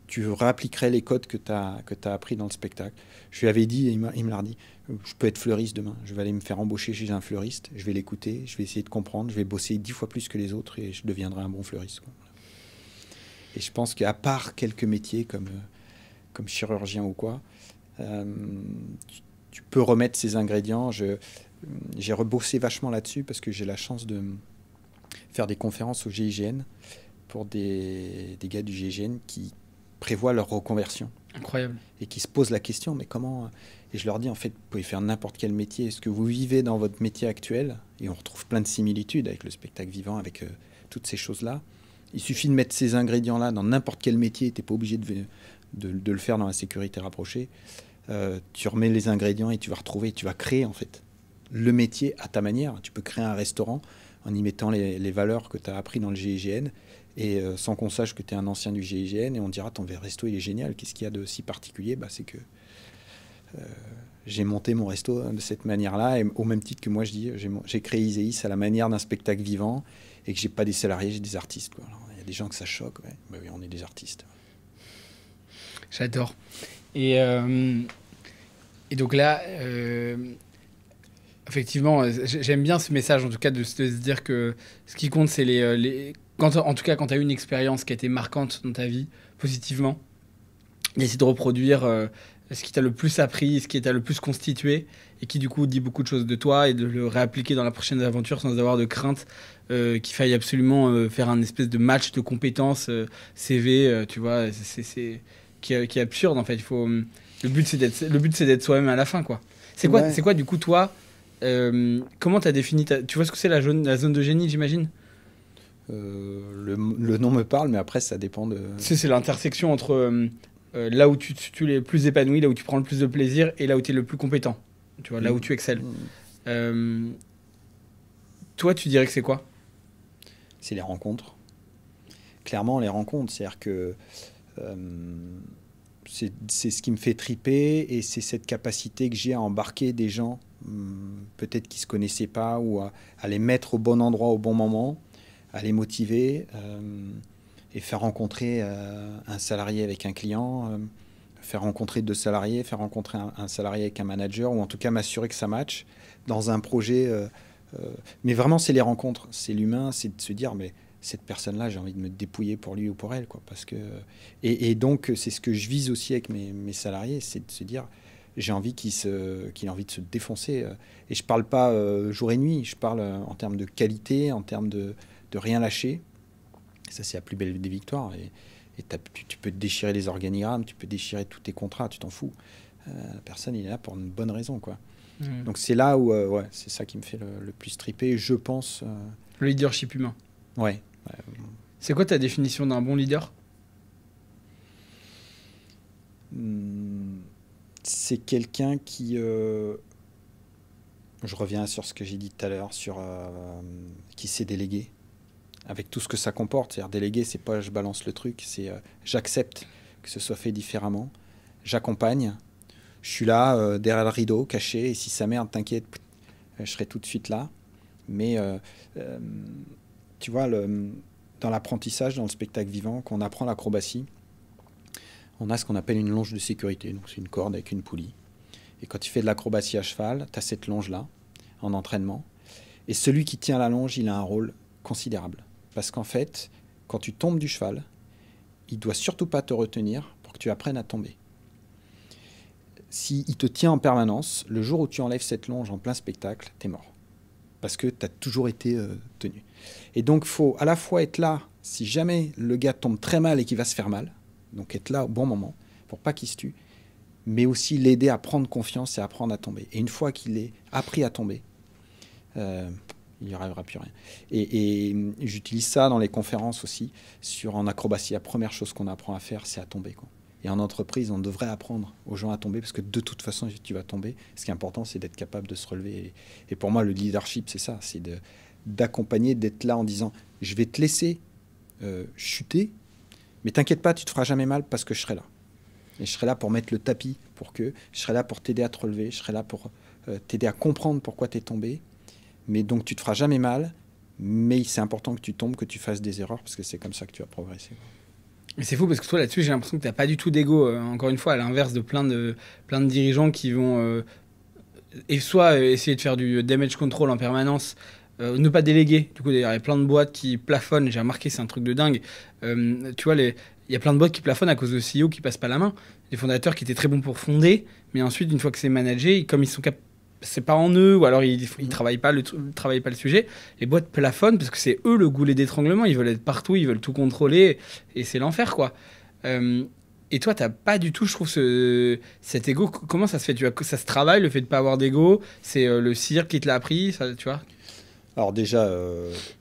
tu réappliquerais les codes que tu as appris dans le spectacle. Je lui avais dit, et il me l'a dit, je peux être fleuriste demain. Je vais aller me faire embaucher chez un fleuriste, je vais l'écouter, je vais essayer de comprendre, je vais bosser 10 fois plus que les autres et je deviendrai un bon fleuriste. Quoi. Et je pense qu'à part quelques métiers comme chirurgien ou quoi, tu peux remettre ces ingrédients. J'ai rebossé vachement là-dessus parce que j'ai la chance de faire des conférences au GIGN pour des gars du GIGN qui prévoient leur reconversion. Incroyable. Et qui se posent la question, mais comment... Et je leur dis, en fait, vous pouvez faire n'importe quel métier. Est-ce que vous vivez dans votre métier actuel? Et on retrouve plein de similitudes avec le spectacle vivant, avec toutes ces choses-là. Il suffit de mettre ces ingrédients-là dans n'importe quel métier. Tu n'es pas obligé de le faire dans la sécurité rapprochée. Tu remets les ingrédients et tu vas retrouver, tu vas créer, en fait, le métier à ta manière. Tu peux créer un restaurant en y mettant les valeurs que tu as appris dans le GIGN et sans qu'on sache que tu es un ancien du GIGN et on dira ton resto il est génial, qu'est-ce qu'il y a de si particulier? C'est que j'ai monté mon resto de cette manière-là et au même titre que moi je dis j'ai créé Iséis à la manière d'un spectacle vivant et que j'ai pas des salariés, j'ai des artistes. Il y a des gens que ça choque, ouais. Oui, on est des artistes. J'adore. Et donc là effectivement, j'aime bien ce message, en tout cas, de se dire que ce qui compte, c'est en tout cas, quand tu as eu une expérience qui a été marquante dans ta vie, positivement, d'essayer de reproduire ce qui t'a le plus appris, ce qui t'a le plus constitué, et qui, du coup, dit beaucoup de choses de toi, et de le réappliquer dans la prochaine aventure sans avoir de crainte qu'il faille absolument faire un espèce de match de compétences CV, tu vois, qui est absurde, en fait. Le but, c'est d'être soi-même à la fin, quoi. C'est quoi, du coup, toi comment tu as défini tu vois ce que c'est la zone de génie, j'imagine? Le nom me parle, mais après, ça dépend de... C'est l'intersection entre là où tu es le plus épanoui, là où tu prends le plus de plaisir, et là où tu es le plus compétent. Tu vois, là où tu excelles. Toi, tu dirais que c'est quoi? C'est les rencontres. Clairement, les rencontres. C'est-à-dire que c'est ce qui me fait triper, et c'est cette capacité que j'ai à embarquer des gens peut-être qui ne se connaissaient pas, ou à les mettre au bon endroit au bon moment, à les motiver et faire rencontrer un salarié avec un client, faire rencontrer 2 salariés, faire rencontrer un salarié avec un manager, ou en tout cas m'assurer que ça matche dans un projet. Mais vraiment, c'est les rencontres, c'est l'humain, c'est de se dire, mais cette personne-là, j'ai envie de me dépouiller pour lui ou pour elle, quoi, parce que... Et donc, c'est ce que je vise aussi avec mes salariés, c'est de se dire... J'ai envie qu'il ait envie de se défoncer. Et je ne parle pas jour et nuit, je parle en termes de qualité, en termes de de rien lâcher. Ça, c'est la plus belle des victoires. Et tu peux te déchirer les organigrammes, tu peux déchirer tous tes contrats, tu t'en fous. La personne, il est là pour une bonne raison, quoi. Donc c'est là où, ouais, c'est ça qui me fait le plus triper, je pense. Le leadership humain. Ouais. C'est quoi ta définition d'un bon leader? C'est quelqu'un qui... je reviens sur ce que j'ai dit tout à l'heure, qui sait déléguer, avec tout ce que ça comporte. C'est-à-dire déléguer, c'est pas je balance le truc, c'est j'accepte que ce soit fait différemment, j'accompagne, je suis là, derrière le rideau, caché, et si ça merde, t'inquiète, je serai tout de suite là. Mais tu vois, dans l'apprentissage, dans le spectacle vivant, quand on apprend l'acrobatie, on a ce qu'on appelle une longe de sécurité. Donc c'est une corde avec une poulie. Et quand tu fais de l'acrobatie à cheval, tu as cette longe-là, en entraînement. Et celui qui tient la longe, il a un rôle considérable. Parce qu'en fait, quand tu tombes du cheval, il ne doit surtout pas te retenir pour que tu apprennes à tomber. S'il te tient en permanence, le jour où tu enlèves cette longe en plein spectacle, tu es mort. Parce que tu as toujours été tenu. Et donc, il faut à la fois être là, si jamais le gars tombe très mal et qu'il va se faire mal, donc être là au bon moment, pour pas qu'il se tue, mais aussi l'aider à prendre confiance et à apprendre à tomber. Et une fois qu'il est appris à tomber, il n'y arrivera plus rien. Et j'utilise ça dans les conférences aussi, en acrobatie. La première chose qu'on apprend à faire, c'est à tomber, quoi. Et en entreprise, on devrait apprendre aux gens à tomber, parce que de toute façon, tu vas tomber. Ce qui est important, c'est d'être capable de se relever. Et pour moi, le leadership, c'est ça, c'est d'accompagner, d'être là en disant, je vais te laisser chuter, mais t'inquiète pas, tu te feras jamais mal parce que je serai là. Et je serai là pour mettre le tapis, je serai là pour t'aider à te relever, je serai là pour t'aider à comprendre pourquoi tu es tombé. Mais donc tu te feras jamais mal, mais c'est important que tu tombes, que tu fasses des erreurs, parce que c'est comme ça que tu vas progresser. Mais c'est fou parce que toi là-dessus, j'ai l'impression que tu n'as pas du tout d'ego. Encore une fois, à l'inverse de plein de dirigeants qui vont soit essayer de faire du damage control en permanence, ne pas déléguer. Du coup, d'ailleurs, il y a plein de boîtes qui plafonnent. J'ai remarqué, c'est un truc de dingue. Tu vois, il y a plein de boîtes qui plafonnent à cause de CEO qui passent pas la main. Des fondateurs qui étaient très bons pour fonder, mais ensuite, une fois que c'est managé, comme ils sont c'est pas en eux, ou alors ils travaillent pas le sujet, les boîtes plafonnent parce que c'est eux le goulet d'étranglement. Ils veulent être partout, ils veulent tout contrôler, et c'est l'enfer, quoi. Et toi, t'as pas du tout, je trouve, cet ego. Comment ça se fait? Ça se travaille, le fait de pas avoir d'ego? C'est le cirque qui te l'a appris, ça, tu vois? Alors déjà,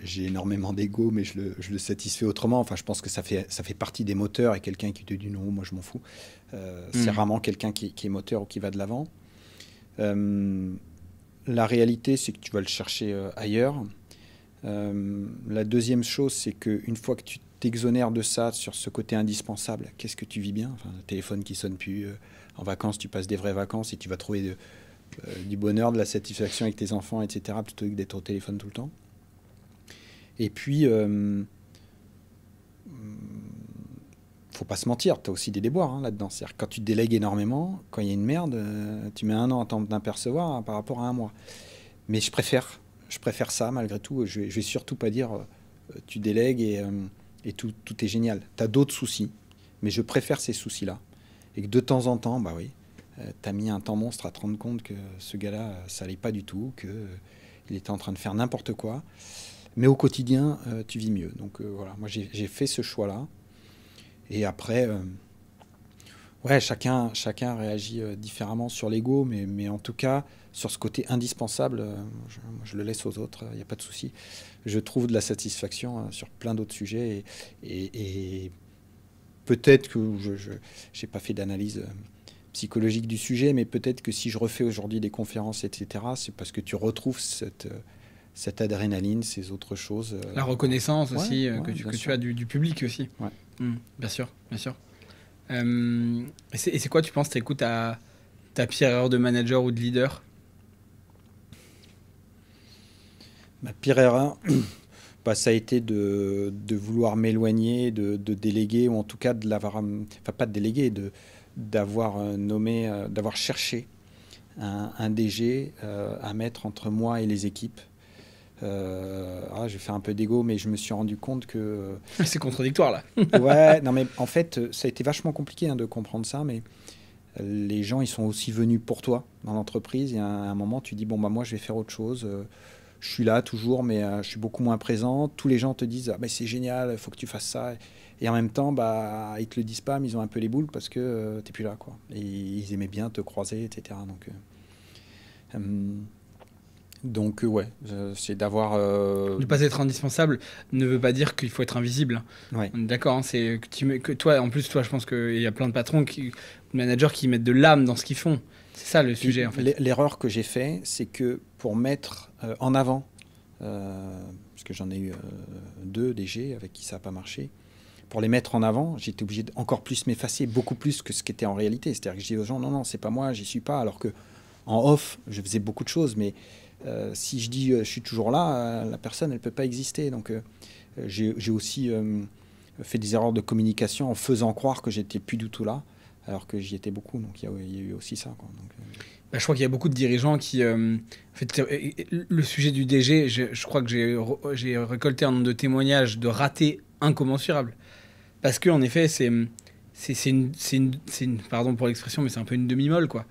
j'ai énormément d'ego, mais je le satisfais autrement. Enfin, je pense que ça fait partie des moteurs, et quelqu'un qui te dit non, moi je m'en fous. C'est rarement quelqu'un qui est moteur ou qui va de l'avant. La réalité, c'est que tu vas le chercher ailleurs. La deuxième chose, c'est qu'une fois que tu t'exonères de ça, sur ce côté indispensable, qu'est-ce que tu vis bien? Enfin, le téléphone qui sonne plus, en vacances, tu passes des vraies vacances et tu vas trouver du bonheur, de la satisfaction avec tes enfants, etc., plutôt que d'être au téléphone tout le temps. Et puis, faut pas se mentir, tu as aussi des déboires là-dedans. C'est-à-dire quand tu délègues énormément, quand il y a une merde, tu mets 1 an à t'en apercevoir par rapport à 1 mois. Mais je préfère ça malgré tout. Je vais surtout pas dire tu délègues et tout est génial. Tu as d'autres soucis, mais je préfère ces soucis-là. Et que de temps en temps, bah oui, tu as mis un temps monstre à te rendre compte que ce gars-là, ça allait pas du tout, qu'il était en train de faire n'importe quoi. Mais au quotidien, tu vis mieux. Donc voilà, moi j'ai fait ce choix-là. Et après, ouais, chacun réagit différemment sur l'ego, mais en tout cas, sur ce côté indispensable, je le laisse aux autres, il n'y a pas de souci. Je trouve de la satisfaction sur plein d'autres sujets, et peut-être que je n'ai pas fait d'analyse psychologique du sujet, mais peut-être que si je refais aujourd'hui des conférences, etc., c'est parce que tu retrouves cette adrénaline, ces autres choses. La reconnaissance aussi, ouais, que tu as du public aussi. Ouais. Bien sûr, bien sûr. Et c'est quoi, tu penses, ta pire erreur de manager ou de leader? Ma pire erreur, ça a été de vouloir m'éloigner, de déléguer, ou en tout cas de l'avoir, enfin pas de déléguer, d'avoir nommé, d'avoir cherché un DG à mettre entre moi et les équipes. J'ai fait un peu d'ego, mais je me suis rendu compte que... C'est contradictoire, là. Ouais, non, mais en fait, ça a été vachement compliqué de comprendre ça, mais les gens, ils sont aussi venus pour toi dans l'entreprise, et à un moment, tu dis, bon, bah moi, je vais faire autre chose. je suis là toujours, mais je suis beaucoup moins présent. Tous les gens te disent ah, bah, c'est génial, il faut que tu fasses ça. Et en même temps, bah, ils te le disent pas, mais ils ont un peu les boules parce que t'es plus là, quoi. Et ils aimaient bien te croiser, etc. Donc ouais, c'est d'avoir... Ne pas être indispensable ne veut pas dire qu'il faut être invisible. Ouais. On est d'accord, hein, c'est que toi, en plus, toi, je pense qu'il y a plein de patrons, de managers qui mettent de l'âme dans ce qu'ils font. C'est ça le sujet, en fait. L'erreur que j'ai fait, c'est que pour mettre en avant, parce que j'en ai eu 2 DG avec qui ça n'a pas marché, pour les mettre en avant, j'étais obligé d'encore plus m'effacer, beaucoup plus que ce qui était en réalité. C'est-à-dire que je dis aux gens, non, c'est pas moi, j'y suis pas, alors que en off, je faisais beaucoup de choses, mais si je dis je suis toujours là, la personne, elle peut pas exister. Donc j'ai aussi fait des erreurs de communication en faisant croire que j'étais plus du tout là, alors que j'y étais beaucoup. Donc il y a eu aussi ça, quoi. Donc, bah, je crois qu'il y a beaucoup de dirigeants qui... en fait, le sujet du DG, je crois que j'ai récolté un nombre de témoignages de ratés incommensurables. Parce qu'en effet, c'est une, pardon pour l'expression, mais c'est un peu une demi-molle, quoi.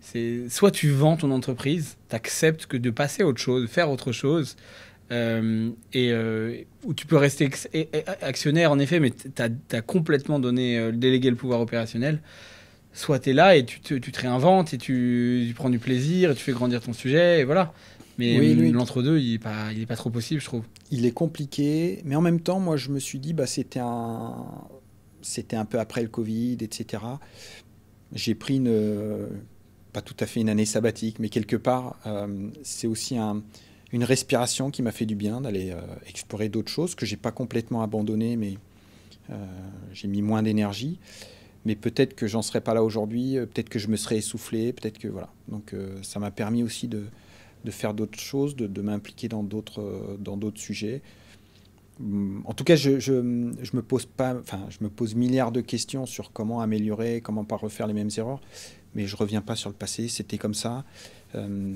C'est soit tu vends ton entreprise, tu acceptes que de passer à autre chose, faire autre chose, où tu peux rester actionnaire, en effet, mais tu as complètement délégué le pouvoir opérationnel. Soit tu es là et tu te réinventes et tu prends du plaisir et tu fais grandir ton sujet, et voilà. Mais oui, l'entre-deux, il est pas trop possible, je trouve. Il est compliqué, mais en même temps, moi, je me suis dit, bah, c'était un peu après le Covid, etc. J'ai pris pas tout à fait une année sabbatique, mais quelque part, c'est aussi une respiration qui m'a fait du bien d'aller explorer d'autres choses que j'ai pas complètement abandonnées, mais j'ai mis moins d'énergie. Mais peut-être que j'en serais pas là aujourd'hui, peut-être que je me serais essoufflé, peut-être que voilà. Donc ça m'a permis aussi de faire d'autres choses, de m'impliquer dans d'autres sujets. En tout cas, je me pose milliards de questions sur comment améliorer, comment pas refaire les mêmes erreurs, mais je reviens pas sur le passé. C'était comme ça.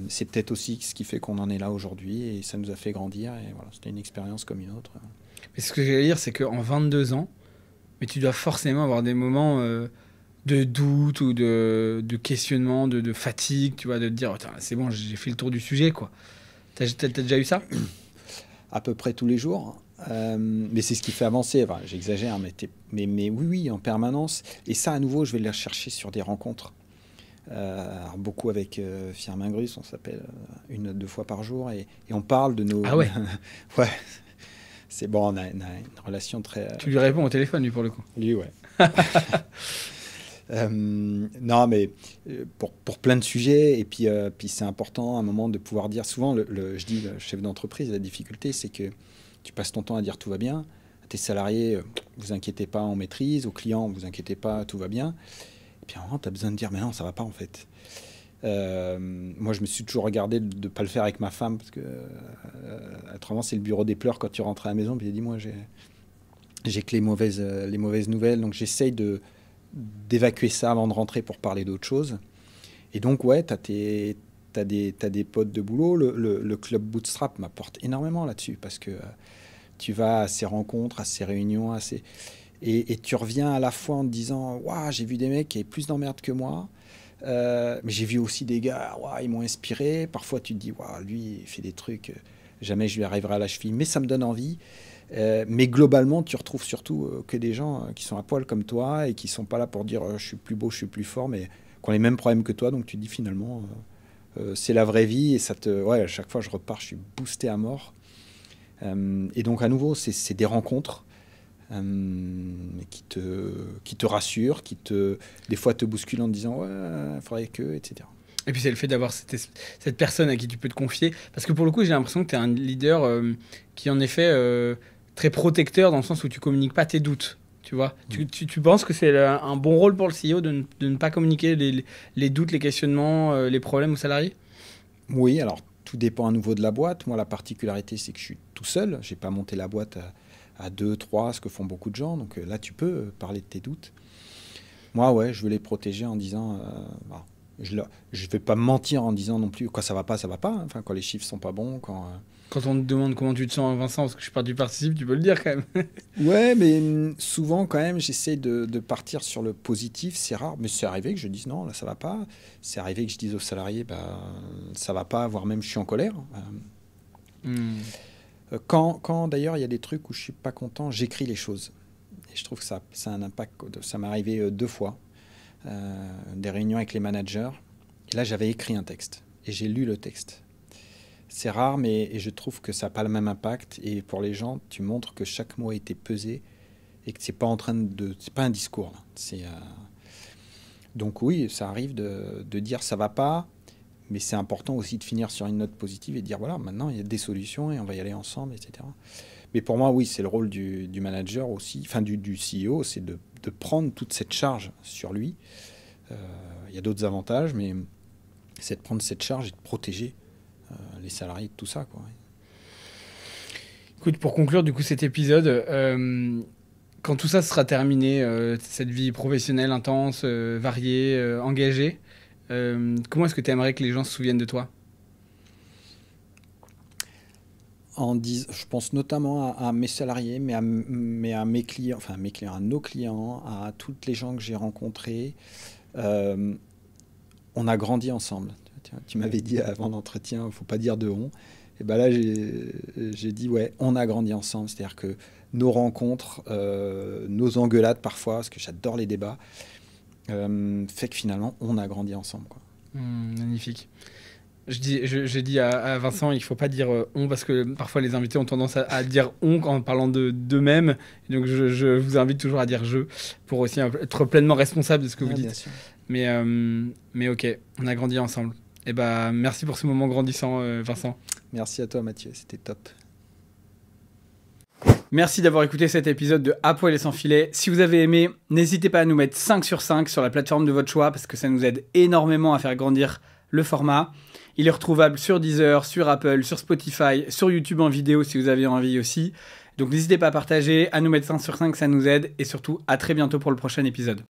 C'est peut-être aussi ce qui fait qu'on en est là aujourd'hui et ça nous a fait grandir. Et voilà, c'était une expérience comme une autre. Mais ce que j'allais dire, c'est qu'en 22 ans, mais tu dois forcément avoir des moments de doute ou de questionnement, de fatigue, tu vois, de te dire oh, c'est bon, j'ai fait le tour du sujet, quoi. T'as déjà eu ça? À peu près tous les jours. Mais c'est ce qui fait avancer. Enfin, j'exagère, mais oui, en permanence. Et ça, à nouveau, je vais les rechercher sur des rencontres. Alors beaucoup avec Firmin Grus, on s'appelle 1-2 fois par jour et on parle de nos... Ah ouais. Ouais. C'est bon, on a une relation très... Tu lui réponds au téléphone, lui, pour le coup. Lui, ouais. Non, mais pour plein de sujets, et puis c'est important à un moment de pouvoir dire, souvent, je dis, le chef d'entreprise, la difficulté, c'est que tu passes ton temps à dire tout va bien, à tes salariés, vous inquiétez pas, on maîtrise, aux clients, vous inquiétez pas, tout va bien, et puis à un moment, tu as besoin de dire, mais non, ça va pas en fait. Moi, je me suis toujours regardé de ne pas le faire avec ma femme, parce que autrement, c'est le bureau des pleurs quand tu rentres à la maison, puis elle dit, moi, j'ai que les mauvaises nouvelles, donc j'essaye d'évacuer ça avant de rentrer pour parler d'autre chose. Et donc, ouais, t'as des potes de boulot. Le club Bootstrap m'apporte énormément là-dessus, parce que tu vas à ces rencontres, à ces réunions, et tu reviens à la fois en te disant « Waouh, j'ai vu des mecs qui avaient plus d'emmerdes que moi. Mais j'ai vu aussi des gars, wow, ils m'ont inspiré. » Parfois, tu te dis « Waouh, lui, il fait des trucs, jamais je lui arriverai à la cheville. » Mais ça me donne envie. Mais globalement, tu retrouves surtout que des gens qui sont à poil comme toi et qui sont pas là pour dire je suis plus beau, je suis plus fort, mais qui ont les mêmes problèmes que toi. Donc tu te dis finalement, c'est la vraie vie et ouais, à chaque fois je repars, je suis boosté à mort. Et donc à nouveau, c'est des rencontres qui te rassurent, des fois te bousculent en te disant ouais, faudrait que, etc. Et puis c'est le fait d'avoir cette personne à qui tu peux te confier. Parce que pour le coup, j'ai l'impression que tu es un leader qui en effet très protecteur dans le sens où tu communiques pas tes doutes. Tu vois, tu penses que c'est un bon rôle pour le CEO de ne pas communiquer les doutes, les questionnements, les problèmes aux salariés? Oui, alors tout dépend à nouveau de la boîte. Moi, la particularité, c'est que je suis tout seul. Je n'ai pas monté la boîte à 2, 3, ce que font beaucoup de gens. Donc là, tu peux parler de tes doutes. Moi, ouais, je veux les protéger en disant... je ne vais pas mentir en disant non plus quand ça va pas, ça va pas. Enfin, quand les chiffres sont pas bons, Quand on te demande comment tu te sens, Vincent, parce que je pars du participe, tu peux le dire quand même. Ouais, mais souvent quand même, j'essaie de partir sur le positif. C'est rare, mais c'est arrivé que je dise non, là ça va pas. C'est arrivé que je dise aux salariés, bah ça va pas, voire même je suis en colère. Quand d'ailleurs il y a des trucs où je suis pas content, j'écris les choses. Et je trouve que ça a un impact. Ça m'est arrivé 2 fois, des réunions avec les managers. Et là, j'avais écrit un texte et j'ai lu le texte. C'est rare, mais je trouve que ça n'a pas le même impact. Et pour les gens, tu montres que chaque mot a été pesé et que c'est pas c'est pas un discours. Donc oui, ça arrive de dire ça va pas. Mais c'est important aussi de finir sur une note positive et de dire, voilà, maintenant, il y a des solutions et on va y aller ensemble, etc. Mais pour moi, oui, c'est le rôle du manager aussi, enfin du CEO, c'est de prendre toute cette charge sur lui. Il y a d'autres avantages, mais c'est de prendre cette charge et de protéger les salariés de tout ça, quoi. Écoute, pour conclure du coup cet épisode, quand tout ça sera terminé, cette vie professionnelle intense, variée, engagée, comment est-ce que tu aimerais que les gens se souviennent de toi? Je pense notamment à mes salariés, mais à mes clients, enfin à nos clients, à toutes les gens que j'ai rencontrés. On a grandi ensemble. Tu m'avais dit avant l'entretien, il ne faut pas dire de on. Et ben là, j'ai dit, ouais, on a grandi ensemble. C'est-à-dire que nos rencontres, nos engueulades parfois, parce que j'adore les débats, fait que finalement, on a grandi ensemble, quoi. Magnifique. J'ai dit à Vincent, il ne faut pas dire on, parce que parfois les invités ont tendance à dire on en parlant d'eux-mêmes. Donc je vous invite toujours à dire je, pour aussi être pleinement responsable de ce que vous dites. Mais ok, on a grandi ensemble. Et bah, merci pour ce moment grandissant, Vincent. Merci à toi, Mathieu, c'était top. Merci d'avoir écouté cet épisode de À poil et sans filet. Si vous avez aimé, n'hésitez pas à nous mettre 5 sur 5 sur la plateforme de votre choix, parce que ça nous aide énormément à faire grandir le format. Il est retrouvable sur Deezer, sur Apple, sur Spotify, sur YouTube en vidéo si vous avez envie aussi. Donc n'hésitez pas à partager, à nous mettre 5 sur 5, ça nous aide. Et surtout, à très bientôt pour le prochain épisode.